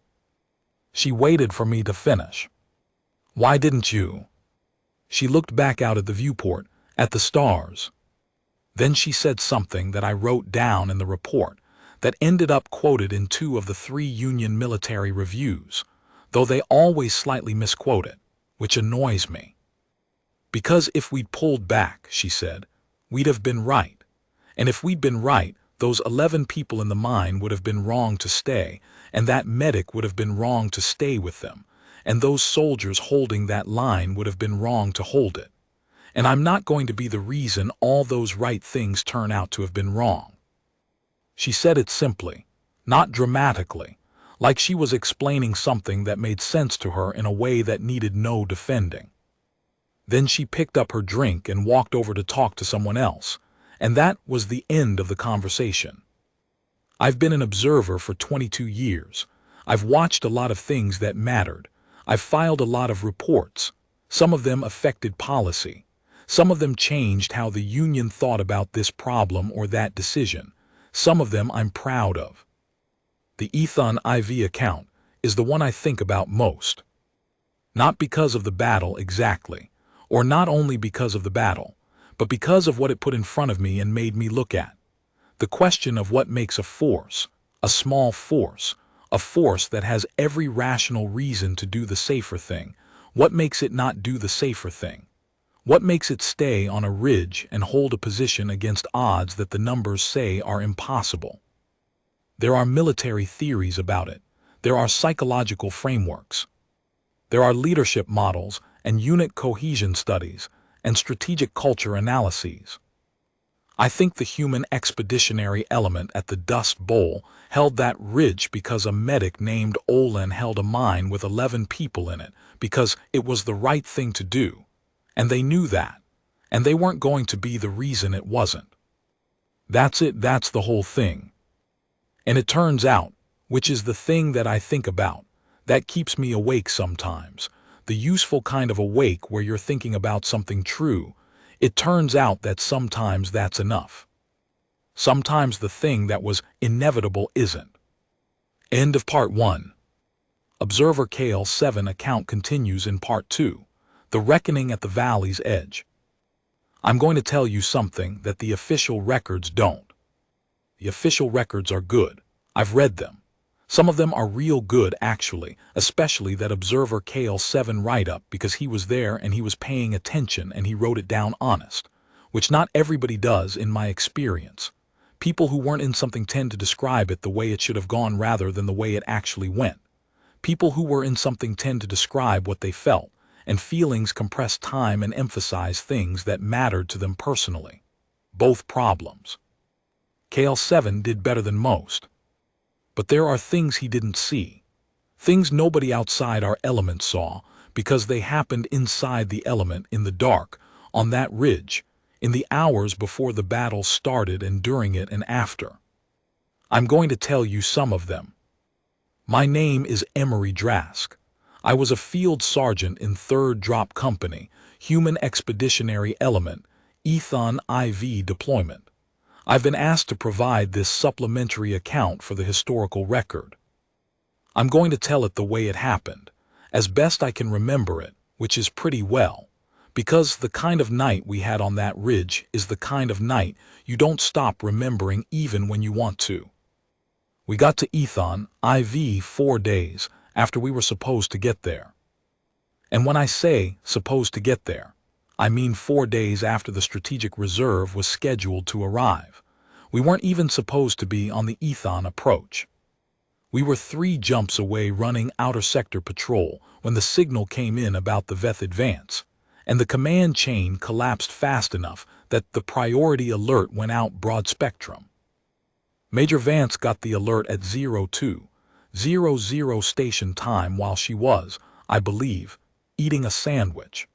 She waited for me to finish. Why didn't you? She looked back out at the viewport, at the stars. Then she said something that I wrote down in the report that ended up quoted in 2 of the 3 Union military reviews, though they always slightly misquote it, which annoys me. Because if we'd pulled back, she said, we'd have been right. And if we'd been right, those 11 people in the mine would have been wrong to stay, and that medic would have been wrong to stay with them, and those soldiers holding that line would have been wrong to hold it. And I'm not going to be the reason all those right things turn out to have been wrong. She said it simply, not dramatically, like she was explaining something that made sense to her in a way that needed no defending. Then she picked up her drink and walked over to talk to someone else, and that was the end of the conversation. I've been an observer for 22 years. I've watched a lot of things that mattered. I've filed a lot of reports. Some of them affected policy. Some of them changed how the Union thought about this problem or that decision. Some of them I'm proud of. The Ethon IV account is the one I think about most. Not because of the battle exactly, or not only because of the battle, but because of what it put in front of me and made me look at. The question of what makes a force, a small force, a force that has every rational reason to do the safer thing. What makes it not do the safer thing? What makes it stay on a ridge and hold a position against odds that the numbers say are impossible? There are military theories about it. There are psychological frameworks. There are leadership models and unit cohesion studies and strategic culture analyses. I think the human expeditionary element at the Dust Bowl held that ridge because a medic named Olin held a mine with 11 people in it, because it was the right thing to do. And they knew that, and they weren't going to be the reason it wasn't. That's it, that's the whole thing. And it turns out, which is the thing that I think about, that keeps me awake sometimes, the useful kind of awake where you're thinking about something true. It turns out that sometimes that's enough. Sometimes the thing that was inevitable isn't. End of Part 1. Observer KL7 account continues in Part 2, The Reckoning at the Valley's Edge. I'm going to tell you something that the official records don't. The official records are good. I've read them. Some of them are real good, actually, especially that Observer KL7 write-up, because he was there and he was paying attention and he wrote it down honest, which not everybody does in my experience. People who weren't in something tend to describe it the way it should have gone rather than the way it actually went. People who were in something tend to describe what they felt, and feelings compress time and emphasize things that mattered to them personally. Both problems. KL7 did better than most. But there are things he didn't see. Things nobody outside our element saw because they happened inside the element in the dark, on that ridge, in the hours before the battle started and during it and after. I'm going to tell you some of them. My name is Emery Drask. I was a field sergeant in 3rd Drop Company, Human Expeditionary Element, Ethon IV deployment. I've been asked to provide this supplementary account for the historical record. I'm going to tell it the way it happened, as best I can remember it, which is pretty well, because the kind of night we had on that ridge is the kind of night you don't stop remembering even when you want to. We got to Ethon IV 4 days after we were supposed to get there. And when I say supposed to get there, I mean 4 days after the strategic reserve was scheduled to arrive. We weren't even supposed to be on the Ethon approach. We were 3 jumps away running outer sector patrol when the signal came in about the Veth advance, and the command chain collapsed fast enough that the priority alert went out broad spectrum. Major Vance got the alert at 02:00 station time while she was, I believe, eating a sandwich.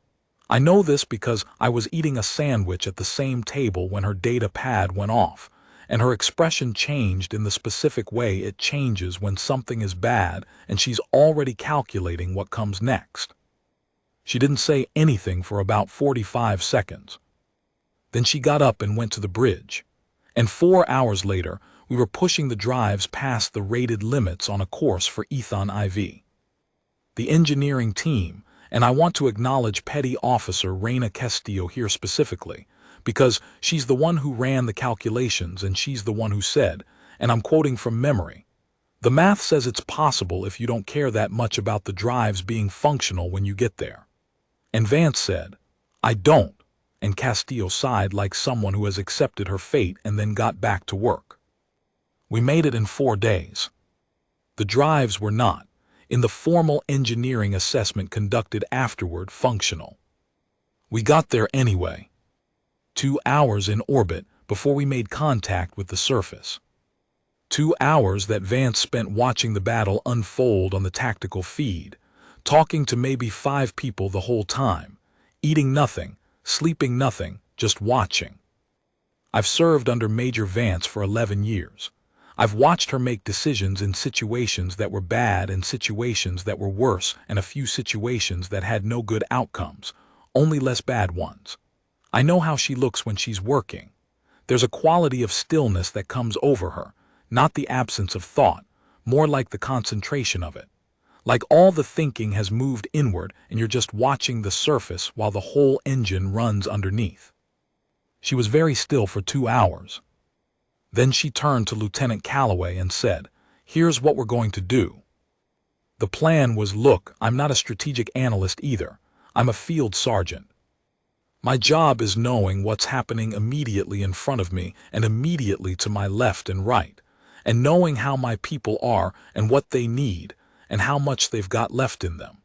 I know this because I was eating a sandwich at the same table when her data pad went off, and her expression changed in the specific way it changes when something is bad and she's already calculating what comes next. She didn't say anything for about 45 seconds. Then she got up and went to the bridge, and 4 hours later, we were pushing the drives past the rated limits on a course for Ethon IV. The engineering team, and I want to acknowledge Petty Officer Reina Castillo here specifically, because she's the one who ran the calculations and she's the one who said, and I'm quoting from memory, "The math says it's possible if you don't care that much about the drives being functional when you get there." And Vance said, "I don't," and Castillo sighed like someone who has accepted her fate and then got back to work. We made it in 4 days. The drives were not, in the formal engineering assessment conducted afterward, functional. We got there anyway. 2 hours in orbit before we made contact with the surface. 2 hours that Vance spent watching the battle unfold on the tactical feed, talking to maybe 5 people the whole time, eating nothing, sleeping nothing, just watching. I've served under Major Vance for 11 years. I've watched her make decisions in situations that were bad and situations that were worse and a few situations that had no good outcomes, only less bad ones. I know how she looks when she's working. There's a quality of stillness that comes over her, not the absence of thought, more like the concentration of it. Like all the thinking has moved inward and you're just watching the surface while the whole engine runs underneath. She was very still for 2 hours. Then she turned to Lieutenant Calloway and said, "Here's what we're going to do." The plan was, look, I'm not a strategic analyst either. I'm a field sergeant. My job is knowing what's happening immediately in front of me and immediately to my left and right, and knowing how my people are and what they need and how much they've got left in them.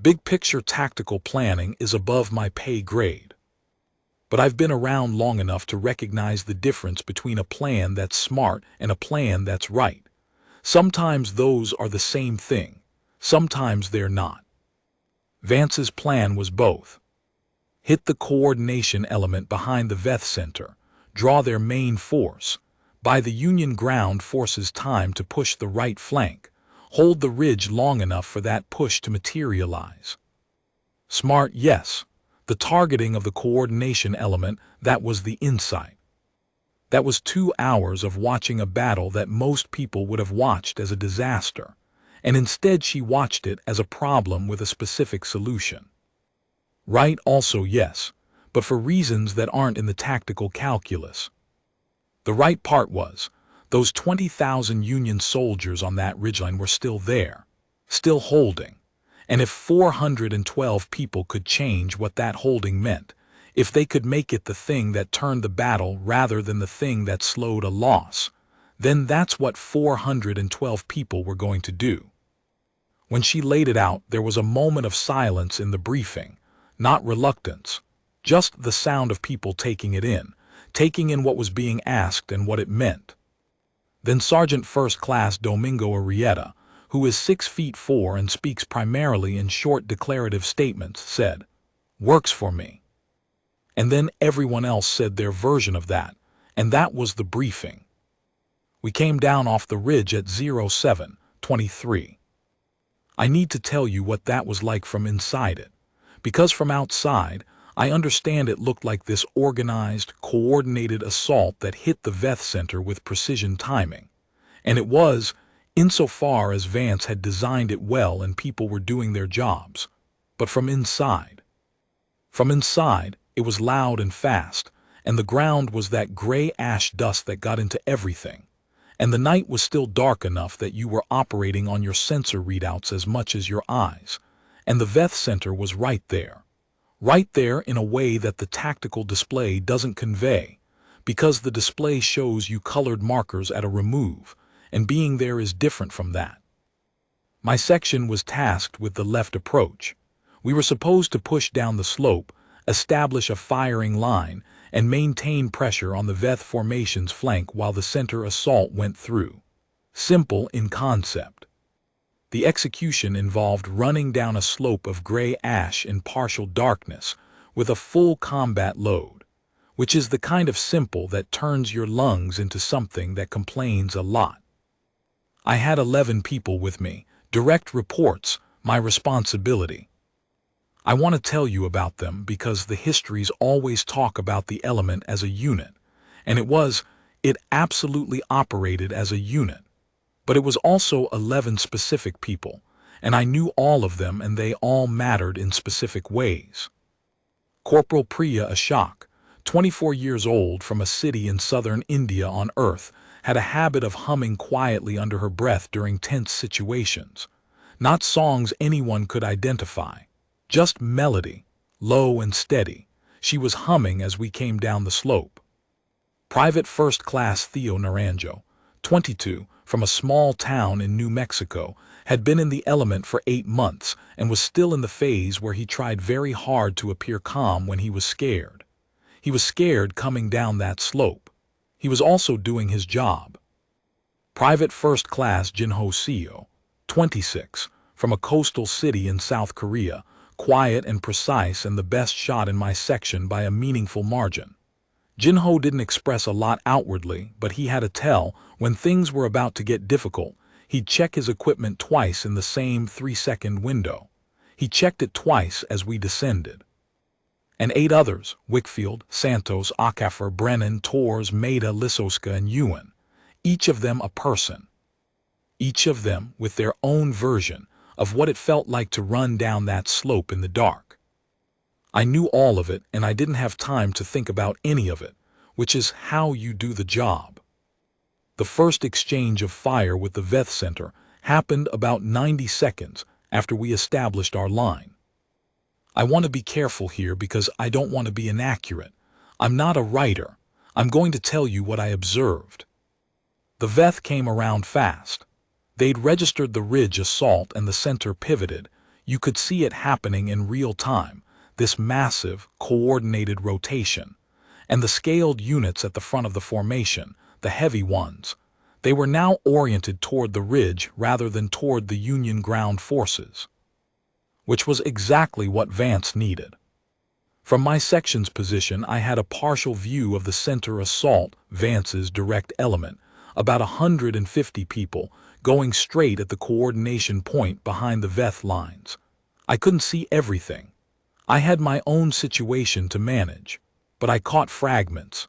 Big picture tactical planning is above my pay grade. But I've been around long enough to recognize the difference between a plan that's smart and a plan that's right. Sometimes those are the same thing. Sometimes they're not. Vance's plan was both. Hit the coordination element behind the Veth Center, draw their main force, buy the Union ground forces time to push the right flank, hold the ridge long enough for that push to materialize. Smart, yes. The targeting of the coordination element, that was the insight. That was 2 hours of watching a battle that most people would have watched as a disaster, and instead she watched it as a problem with a specific solution. Right also, yes, but for reasons that aren't in the tactical calculus. The right part was, those 20,000 Union soldiers on that ridgeline were still there, still holding. And if 412 people could change what that holding meant, if they could make it the thing that turned the battle rather than the thing that slowed a loss, then that's what 412 people were going to do. When she laid it out, there was a moment of silence in the briefing, not reluctance, just the sound of people taking in what was being asked and what it meant. Then Sergeant First Class Domingo Arrieta, who is 6'4" and speaks primarily in short declarative statements, said, "Works for me." And then everyone else said their version of that, and that was the briefing. We came down off the ridge at 07:23. I need to tell you what that was like from inside it, because from outside, I understand it looked like this organized, coordinated assault that hit the Veth Center with precision timing. And it was, insofar as Vance had designed it well and people were doing their jobs. But from inside, it was loud and fast, and the ground was that gray ash dust that got into everything. And the night was still dark enough that you were operating on your sensor readouts as much as your eyes. And the Veth Center was right there in a way that the tactical display doesn't convey, because the display shows you colored markers at a remove, and being there is different from that. My section was tasked with the left approach. We were supposed to push down the slope, establish a firing line, and maintain pressure on the Veth formation's flank while the center assault went through. Simple in concept. The execution involved running down a slope of gray ash in partial darkness with a full combat load, which is the kind of simple that turns your lungs into something that complains a lot. I had 11 people with me, direct reports, my responsibility. I want to tell you about them because the histories always talk about the element as a unit, and it absolutely operated as a unit. But it was also 11 specific people, and I knew all of them and they all mattered in specific ways. Corporal Priya Ashok, 24 years old from a city in southern India on Earth, had a habit of humming quietly under her breath during tense situations. Not songs anyone could identify, just melody, low and steady. She was humming as we came down the slope. Private First Class Theo Naranjo, 22, from a small town in New Mexico, had been in the element for 8 months and was still in the phase where he tried very hard to appear calm when he was scared. He was scared coming down that slope. He was also doing his job. Private First Class Jinho Seo, 26, from a coastal city in South Korea, quiet and precise and the best shot in my section by a meaningful margin. Jinho didn't express a lot outwardly, but he had a tell when things were about to get difficult. He'd check his equipment twice in the same 3-second window. He checked it twice as we descended. And 8 others, Wickfield, Santos, Akafer, Brennan, Torres, Maida, Lisowska, and Ewan, each of them a person. Each of them with their own version of what it felt like to run down that slope in the dark. I knew all of it, and I didn't have time to think about any of it, which is how you do the job. The first exchange of fire with the Veth Center happened about 90 seconds after we established our line. I want to be careful here because I don't want to be inaccurate. I'm not a writer. I'm going to tell you what I observed. The Veth came around fast. They'd registered the ridge assault and the center pivoted. You could see it happening in real time, this massive, coordinated rotation. And the scaled units at the front of the formation, the heavy ones, they were now oriented toward the ridge rather than toward the Union ground forces, which was exactly what Vance needed. From my section's position, I had a partial view of the center assault, Vance's direct element, about 150 people, going straight at the coordination point behind the Veth lines. I couldn't see everything. I had my own situation to manage, but I caught fragments.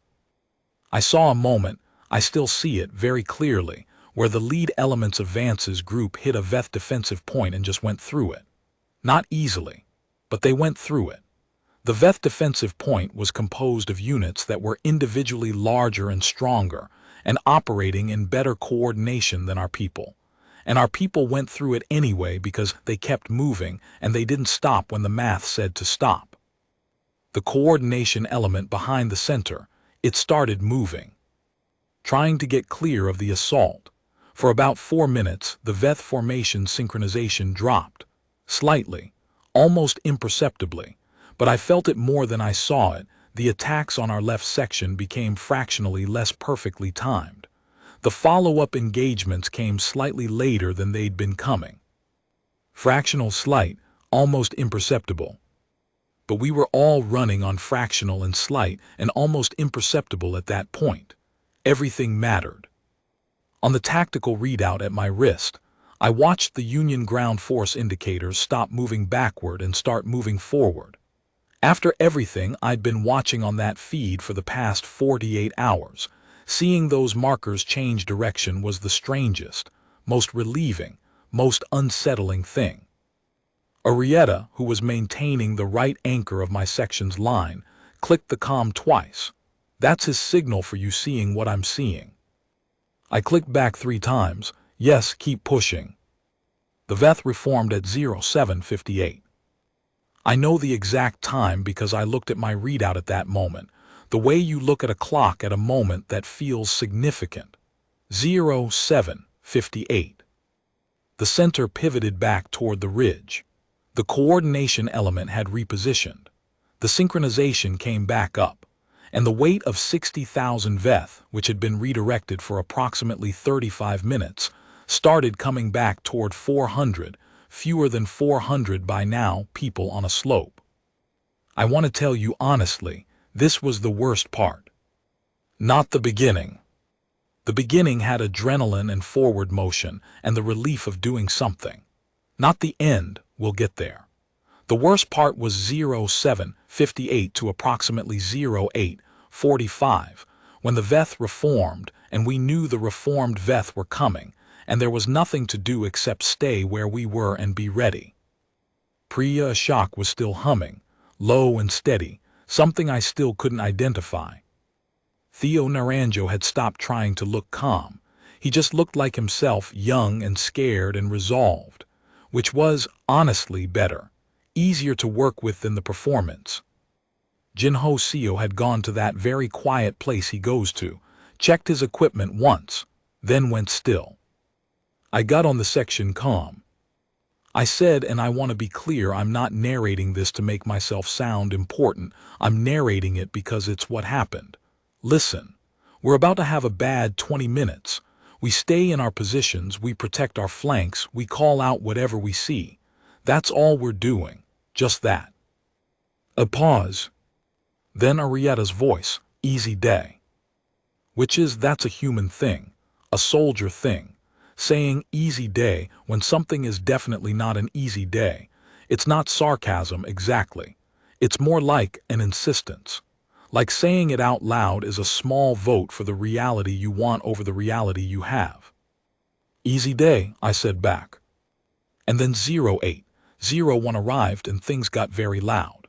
I saw a moment, I still see it very clearly, where the lead elements of Vance's group hit a Veth defensive point and just went through it. Not easily, but they went through it. The Veth defensive point was composed of units that were individually larger and stronger and operating in better coordination than our people. And our people went through it anyway because they kept moving and they didn't stop when the math said to stop. The coordination element behind the center, it started moving, trying to get clear of the assault. For about 4 minutes, the Veth formation synchronization dropped, slightly, almost imperceptibly, but I felt it more than I saw it. The attacks on our left section became fractionally less perfectly timed. The follow-up engagements came slightly later than they'd been coming. Fractional slight, almost imperceptible. but we were all running on fractional and slight and almost imperceptible at that point. Everything mattered. On the tactical readout at my wrist, I watched the Union ground force indicators stop moving backward and start moving forward. After everything I'd been watching on that feed for the past 48 hours, seeing those markers change direction was the strangest, most relieving, most unsettling thing. Arietta, who was maintaining the right anchor of my section's line, clicked the comm twice. That's his signal for you seeing what I'm seeing. I clicked back 3 times. Yes, keep pushing. The VETH reformed at 07:58. I know the exact time because I looked at my readout at that moment, the way you look at a clock at a moment that feels significant. 07:58. The center pivoted back toward the ridge. The coordination element had repositioned. The synchronization came back up, and the weight of 60,000 VETH, which had been redirected for approximately 35 minutes, started coming back toward 400, fewer than 400 by now, people on a slope. I want to tell you honestly, this was the worst part. Not the beginning. The beginning had adrenaline and forward motion and the relief of doing something. Not the end, we'll get there. The worst part was 07:58 to approximately 08:45, when the VETH reformed and we knew the reformed VETH were coming, and there was nothing to do except stay where we were and be ready. Priya Ashok was still humming, low and steady, something I still couldn't identify. Theo Naranjo had stopped trying to look calm. He just looked like himself, young and scared and resolved, which was, honestly, better, easier to work with than the performance. Jinho Seo had gone to that very quiet place he goes to, checked his equipment once, then went still. I got on the section comm. I said, and I want to be clear, I'm not narrating this to make myself sound important. I'm narrating it because it's what happened. Listen, we're about to have a bad 20 minutes. We stay in our positions, we protect our flanks, we call out whatever we see. That's all we're doing, just that. A pause. Then Arietta's voice, easy day. That's a human thing, a soldier thing. Saying easy day when something is definitely not an easy day. It's not sarcasm exactly. It's more like an insistence. Like saying it out loud is a small vote for the reality you want over the reality you have. Easy day, I said back. And then 08:01 arrived and things got very loud.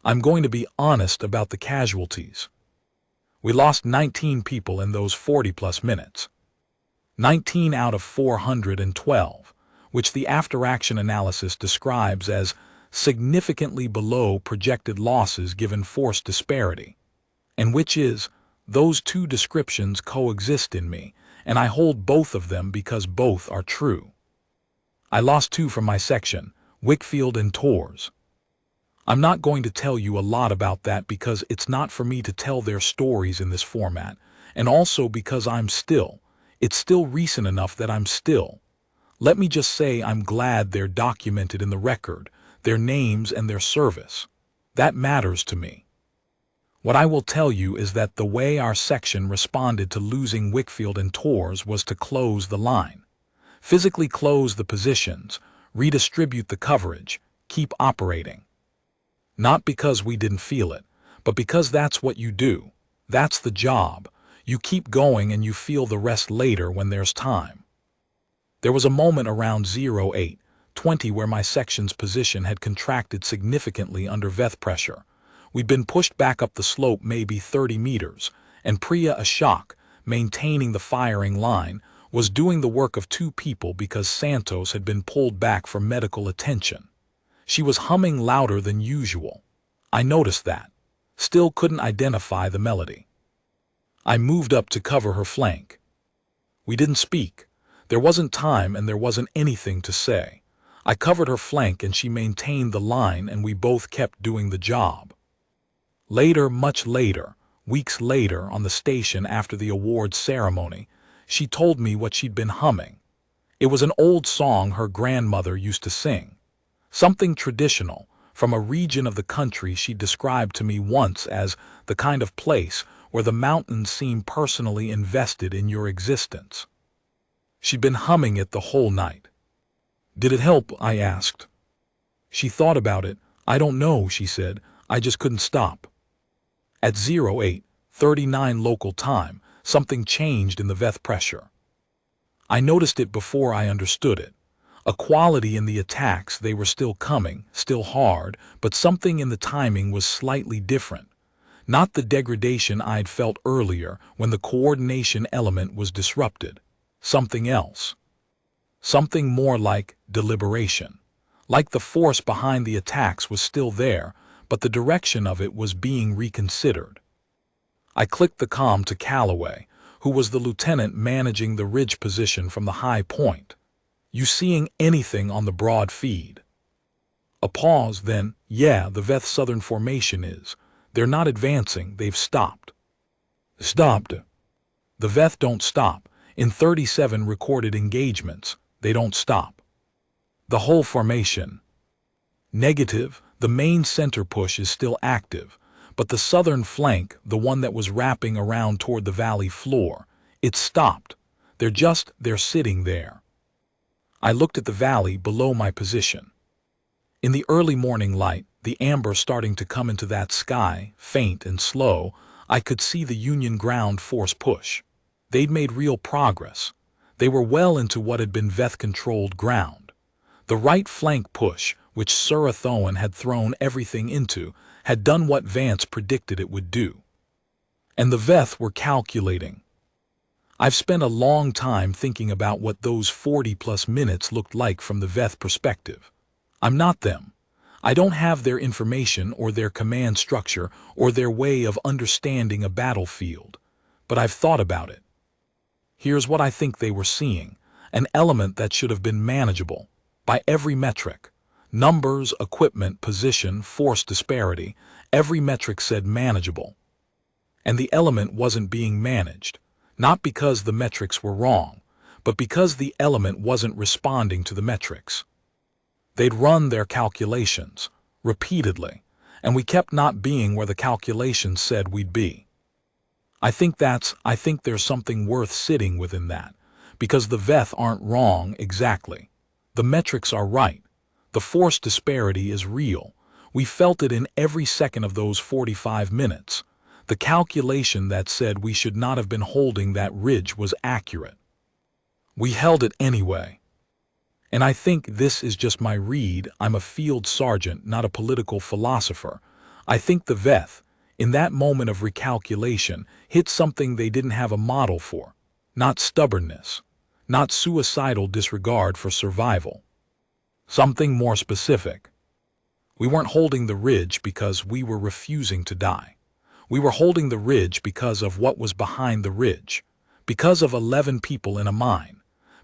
I'm going to be honest about the casualties. We lost 19 people in those 40-plus minutes. 19 out of 412, which the after-action analysis describes as significantly below projected losses given force disparity, and which is, those two descriptions coexist in me, and I hold both of them because both are true. I lost 2 from my section, Wickfield and Torres. I'm not going to tell you a lot about that because it's not for me to tell their stories in this format, and also because it's still recent enough that let me just say I'm glad they're documented in the record, their names and their service. That matters to me. What I will tell you is that the way our section responded to losing Wickfield and Torres was to close the line. Physically close the positions, redistribute the coverage, keep operating. Not because we didn't feel it, but because that's what you do. That's the job. You keep going and you feel the rest later when there's time. There was a moment around 08:20 where my section's position had contracted significantly under VETH pressure. We'd been pushed back up the slope maybe 30 meters, and Priya Ashok, maintaining the firing line, was doing the work of 2 people because Santos had been pulled back for medical attention. She was humming louder than usual. I noticed that. Still couldn't identify the melody. I moved up to cover her flank. We didn't speak. There wasn't time and there wasn't anything to say. I covered her flank and she maintained the line and we both kept doing the job. Later, much later, weeks later on the station after the awards ceremony, she told me what she'd been humming. It was an old song her grandmother used to sing. Something traditional, from a region of the country she described to me once as the kind of place where the mountains seem personally invested in your existence. She'd been humming it the whole night. "Did it help?" I asked. She thought about it. "I don't know," she said. "I just couldn't stop." At 08:39 local time, something changed in the Veth pressure. I noticed it before I understood it. A quality in the attacks, they were still coming, still hard, but something in the timing was slightly different. Not the degradation I'd felt earlier when the coordination element was disrupted. Something else. Something more like deliberation. Like the force behind the attacks was still there, but the direction of it was being reconsidered. I clicked the comm to Calloway, who was the lieutenant managing the ridge position from the high point. "You seeing anything on the broad feed?" A pause, then, "Yeah, the Veth Southern Formation is. They're not advancing, they've stopped." "Stopped?" "The Veth don't stop. In 37 recorded engagements, they don't stop." "The whole formation?" "Negative. The main center push is still active, but the southern flank, the one that was wrapping around toward the valley floor, it's stopped. They're sitting there." I looked at the valley below my position. In the early morning light, the amber starting to come into that sky, faint and slow, I could see the Union ground force push. They'd made real progress. They were well into what had been Veth-controlled ground. The right flank push, which Surathoan had thrown everything into, had done what Vance predicted it would do. And the Veth were calculating. I've spent a long time thinking about what those 40-plus minutes looked like from the Veth perspective. I'm not them. I don't have their information or their command structure or their way of understanding a battlefield. But I've thought about it. Here's what I think they were seeing: an element that should have been manageable, by every metric. Numbers, equipment, position, force disparity, every metric said manageable. And the element wasn't being managed, not because the metrics were wrong, but because the element wasn't responding to the metrics. They'd run their calculations, repeatedly, and we kept not being where the calculations said we'd be. I think there's something worth sitting within that, because the Veth aren't wrong exactly. The metrics are right. The force disparity is real. We felt it in every second of those 45 minutes. The calculation that said we should not have been holding that ridge was accurate. We held it anyway. And I think this is just my read. I'm a field sergeant, not a political philosopher. I think the Veth, in that moment of recalculation, hit something they didn't have a model for. Not stubbornness. Not suicidal disregard for survival. Something more specific. We weren't holding the ridge because we were refusing to die. We were holding the ridge because of what was behind the ridge. Because of 11 people in a mine.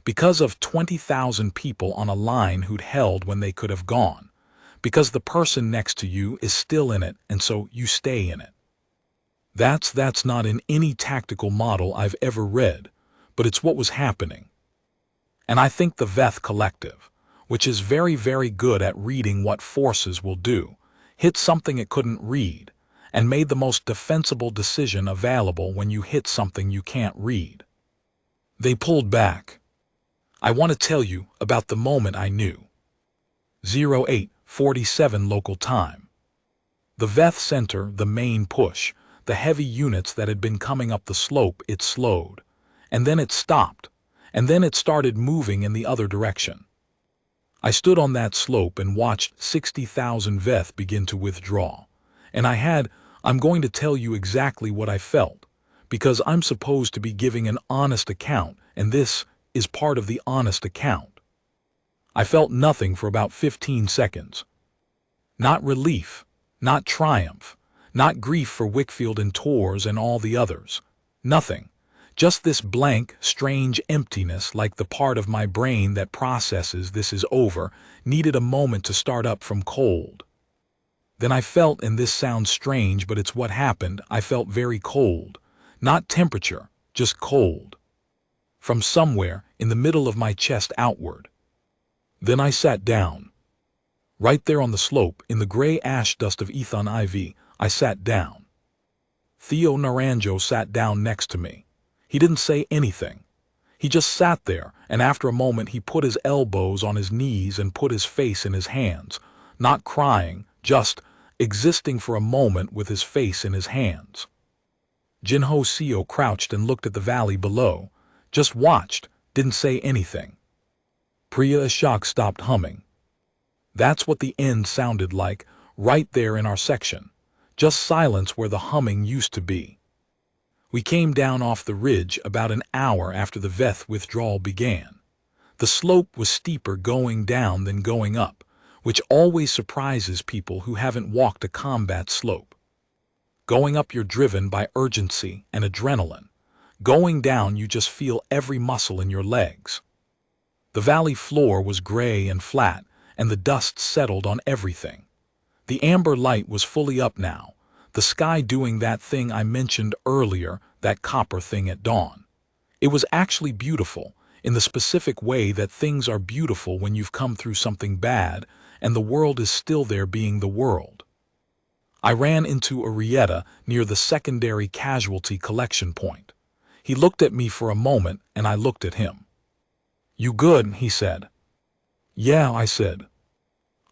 Because of 20,000 people on a line who'd held when they could have gone. Because the person next to you is still in it, and so you stay in it. That's not in any tactical model I've ever read, but it's what was happening. And I think the Veth Collective, which is very, very good at reading what forces will do, hit something it couldn't read, and made the most defensible decision available when you hit something you can't read. They pulled back. I want to tell you about the moment I knew. 08:47 local time. The Veth Center, the main push, the heavy units that had been coming up the slope, it slowed. And then it stopped. And then it started moving in the other direction. I stood on that slope and watched 60,000 Veth begin to withdraw. And I'm going to tell you exactly what I felt, because I'm supposed to be giving an honest account, and this is part of the honest account. I felt nothing for about 15 seconds. Not relief, not triumph, not grief for Wickfield and Torres and all the others. Nothing. Just this blank, strange emptiness, like the part of my brain that processes this is over, needed a moment to start up from cold. Then I felt, and this sounds strange, but it's what happened, I felt very cold. Not temperature, just cold. From somewhere, in the middle of my chest outward. Then I sat down. Right there on the slope, in the gray ash dust of Ethon IV, I sat down. Theo Naranjo sat down next to me. He didn't say anything. He just sat there, and after a moment he put his elbows on his knees and put his face in his hands, not crying, just existing for a moment with his face in his hands. Jinho Seo crouched and looked at the valley below, just watched, didn't say anything. Priya Ashok stopped humming. That's what the end sounded like, right there in our section. Just silence where the humming used to be. We came down off the ridge about an hour after the Veth withdrawal began. The slope was steeper going down than going up, which always surprises people who haven't walked a combat slope. Going up you're driven by urgency and adrenaline. Going down you just feel every muscle in your legs. The valley floor was gray and flat, and the dust settled on everything. The amber light was fully up now, the sky doing that thing I mentioned earlier, that copper thing at dawn. It was actually beautiful, in the specific way that things are beautiful when you've come through something bad, and the world is still there being the world. I ran into Arrieta near the secondary casualty collection point. He looked at me for a moment, and I looked at him. "You good?" he said. "Yeah," I said.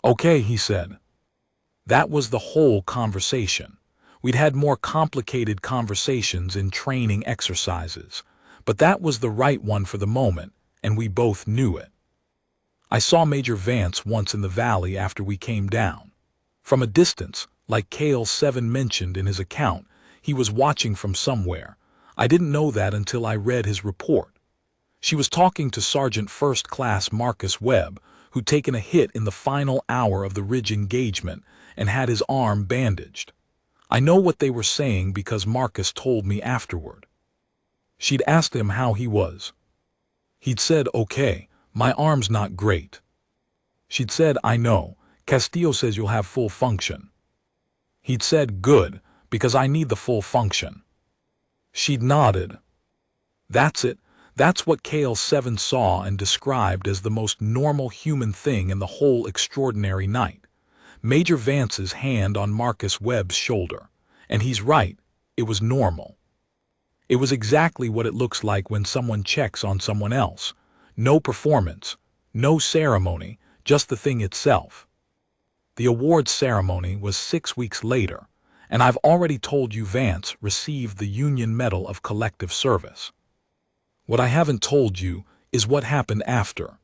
"Okay," he said. That was the whole conversation. We'd had more complicated conversations in training exercises, but that was the right one for the moment, and we both knew it. I saw Major Vance once in the valley after we came down. From a distance, like Kale 7 mentioned in his account, he was watching from somewhere. I didn't know that until I read his report. She was talking to Sergeant First Class Marcus Webb, who'd taken a hit in the final hour of the Ridge engagement and had his arm bandaged. I know what they were saying because Marcus told me afterward. She'd asked him how he was. He'd said, "Okay, my arm's not great." She'd said, "I know, Castillo says you'll have full function." He'd said, "Good, because I need the full function." She'd nodded. That's it. That's what Kale 7 saw and described as the most normal human thing in the whole extraordinary night. Major Vance's hand on Marcus Webb's shoulder. And he's right, it was normal. It was exactly what it looks like when someone checks on someone else. No performance, no ceremony, just the thing itself. The awards ceremony was 6 weeks later, and I've already told you Vance received the Union Medal of Collective Service. What I haven't told you is what happened after.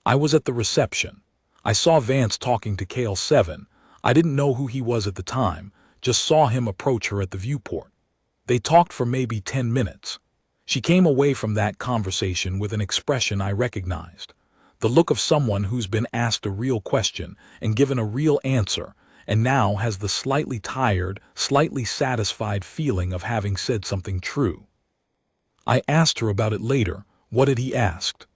I was at the reception. I saw Vance talking to Kale 7. I didn't know who he was at the time, just saw him approach her at the viewport. They talked for maybe 10 minutes. She came away from that conversation with an expression I recognized. The look of someone who's been asked a real question and given a real answer, and now has the slightly tired, slightly satisfied feeling of having said something true. I asked her about it later. What had he asked?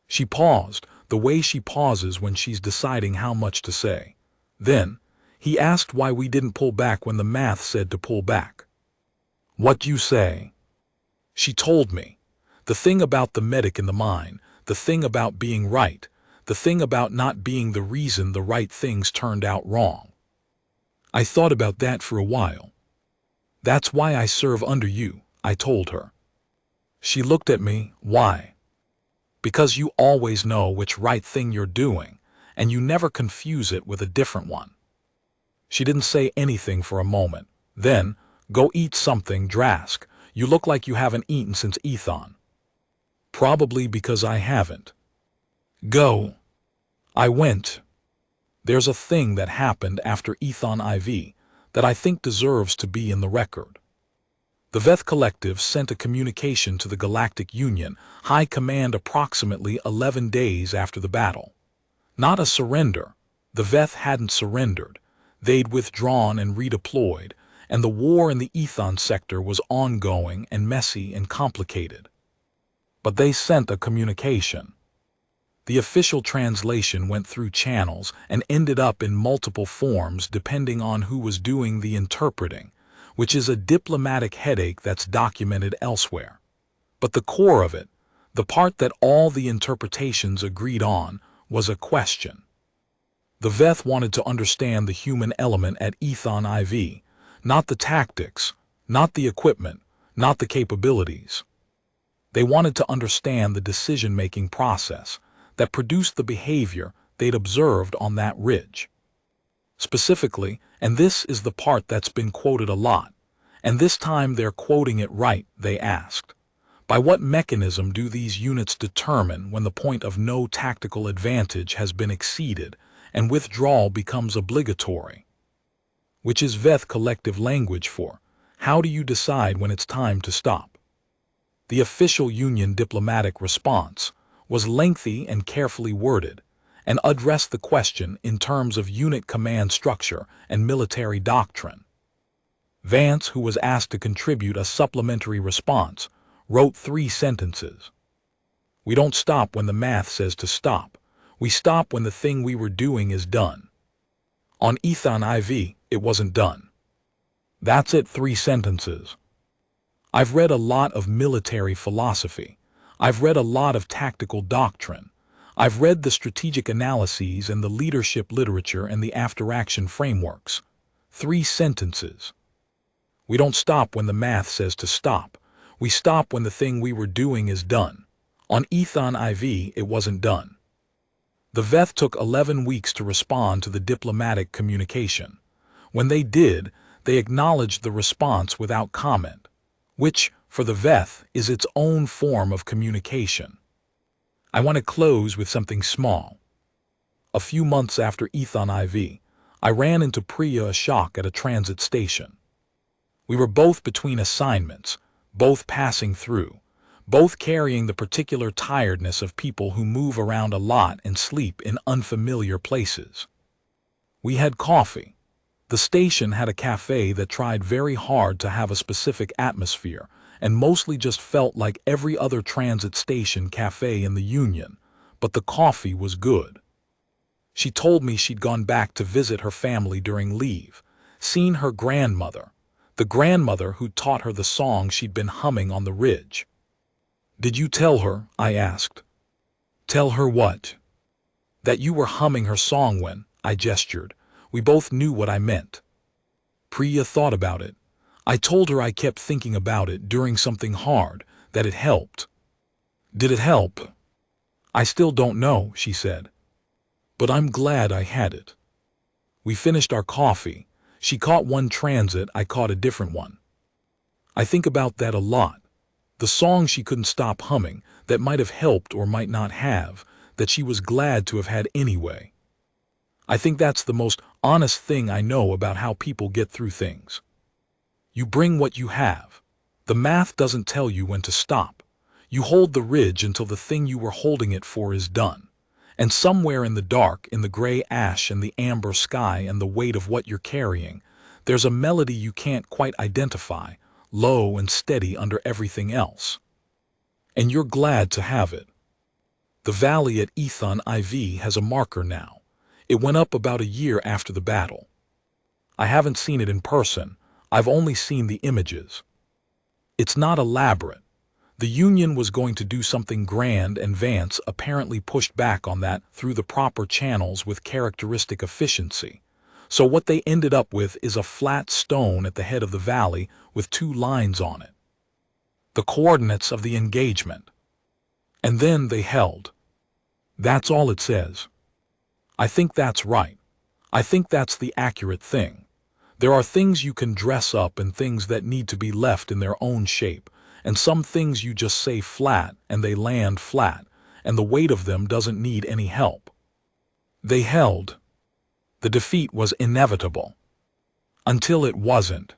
She paused, the way she pauses when she's deciding how much to say. Then, he asked why we didn't pull back when the math said to pull back. "What you say?" She told me. The thing about the medic in the mine, the thing about being right, the thing about not being the reason the right things turned out wrong. I thought about that for a while. "That's why I serve under you," I told her. She looked at me. "Why?" "Because you always know which right thing you're doing, and you never confuse it with a different one." She didn't say anything for a moment. Then, "Go eat something, Drask. You look like you haven't eaten since Ethon." "Probably because I haven't." "Go." I went. There's a thing that happened after Ethon IV that I think deserves to be in the record. The Veth Collective sent a communication to the Galactic Union High Command approximately 11 days after the battle. Not a surrender. The Veth hadn't surrendered. They'd withdrawn and redeployed, and the war in the Ethon sector was ongoing and messy and complicated. But they sent a communication. The official translation went through channels and ended up in multiple forms depending on who was doing the interpreting, which is a diplomatic headache that's documented elsewhere. But the core of it, the part that all the interpretations agreed on, was a question. The Veth wanted to understand the human element at Ethon IV, not the tactics, not the equipment, not the capabilities. They wanted to understand the decision-making process that produced the behavior they'd observed on that ridge. Specifically, and this is the part that's been quoted a lot, and this time they're quoting it right, they asked, by what mechanism do these units determine when the point of no tactical advantage has been exceeded and withdrawal becomes obligatory? Which is Veth collective language for, how do you decide when it's time to stop? The official Union diplomatic response was lengthy and carefully worded, and addressed the question in terms of unit command structure and military doctrine. Vance, who was asked to contribute a supplementary response, wrote 3 sentences. We don't stop when the math says to stop. We stop when the thing we were doing is done. On Ethon IV, it wasn't done. That's it, 3 sentences. I've read a lot of military philosophy. I've read a lot of tactical doctrine. I've read the strategic analyses and the leadership literature and the after-action frameworks. 3 sentences. We don't stop when the math says to stop. We stop when the thing we were doing is done. On Ethon IV, it wasn't done. The Veth took 11 weeks to respond to the diplomatic communication. When they did, they acknowledged the response without comment, which, for the Veth, is its own form of communication. I want to close with something small. A few months after Ethon IV, I ran into Priya Ashok at a transit station. We were both between assignments, both passing through, both carrying the particular tiredness of people who move around a lot and sleep in unfamiliar places. We had coffee. The station had a cafe that tried very hard to have a specific atmosphere and mostly just felt like every other transit station cafe in the Union, but the coffee was good. She told me she'd gone back to visit her family during leave, seen her grandmother, the grandmother who taught her the song she'd been humming on the ridge. Did you tell her? I asked. Tell her what? That you were humming her song when, I gestured. We both knew what I meant. Priya thought about it. I told her I kept thinking about it during something hard, that it helped. Did it help? I still don't know, she said. But I'm glad I had it. We finished our coffee. She caught one transit, I caught a different one. I think about that a lot. The song she couldn't stop humming, that might have helped or might not have, that she was glad to have had anyway. I think that's the most honest thing I know about how people get through things. You bring what you have. The math doesn't tell you when to stop. You hold the ridge until the thing you were holding it for is done. And somewhere in the dark, in the gray ash and the amber sky and the weight of what you're carrying, there's a melody you can't quite identify, low and steady under everything else. And you're glad to have it. The valley at Ethon IV has a marker now. It went up about a year after the battle. I haven't seen it in person. I've only seen the images. It's not elaborate. The Union was going to do something grand and Vance apparently pushed back on that through the proper channels with characteristic efficiency. So what they ended up with is a flat stone at the head of the valley with 2 lines on it. The coordinates of the engagement. And then they held. That's all it says. I think that's right. I think that's the accurate thing. There are things you can dress up and things that need to be left in their own shape, and some things you just say flat and they land flat, and the weight of them doesn't need any help. They held. The defeat was inevitable. Until it wasn't.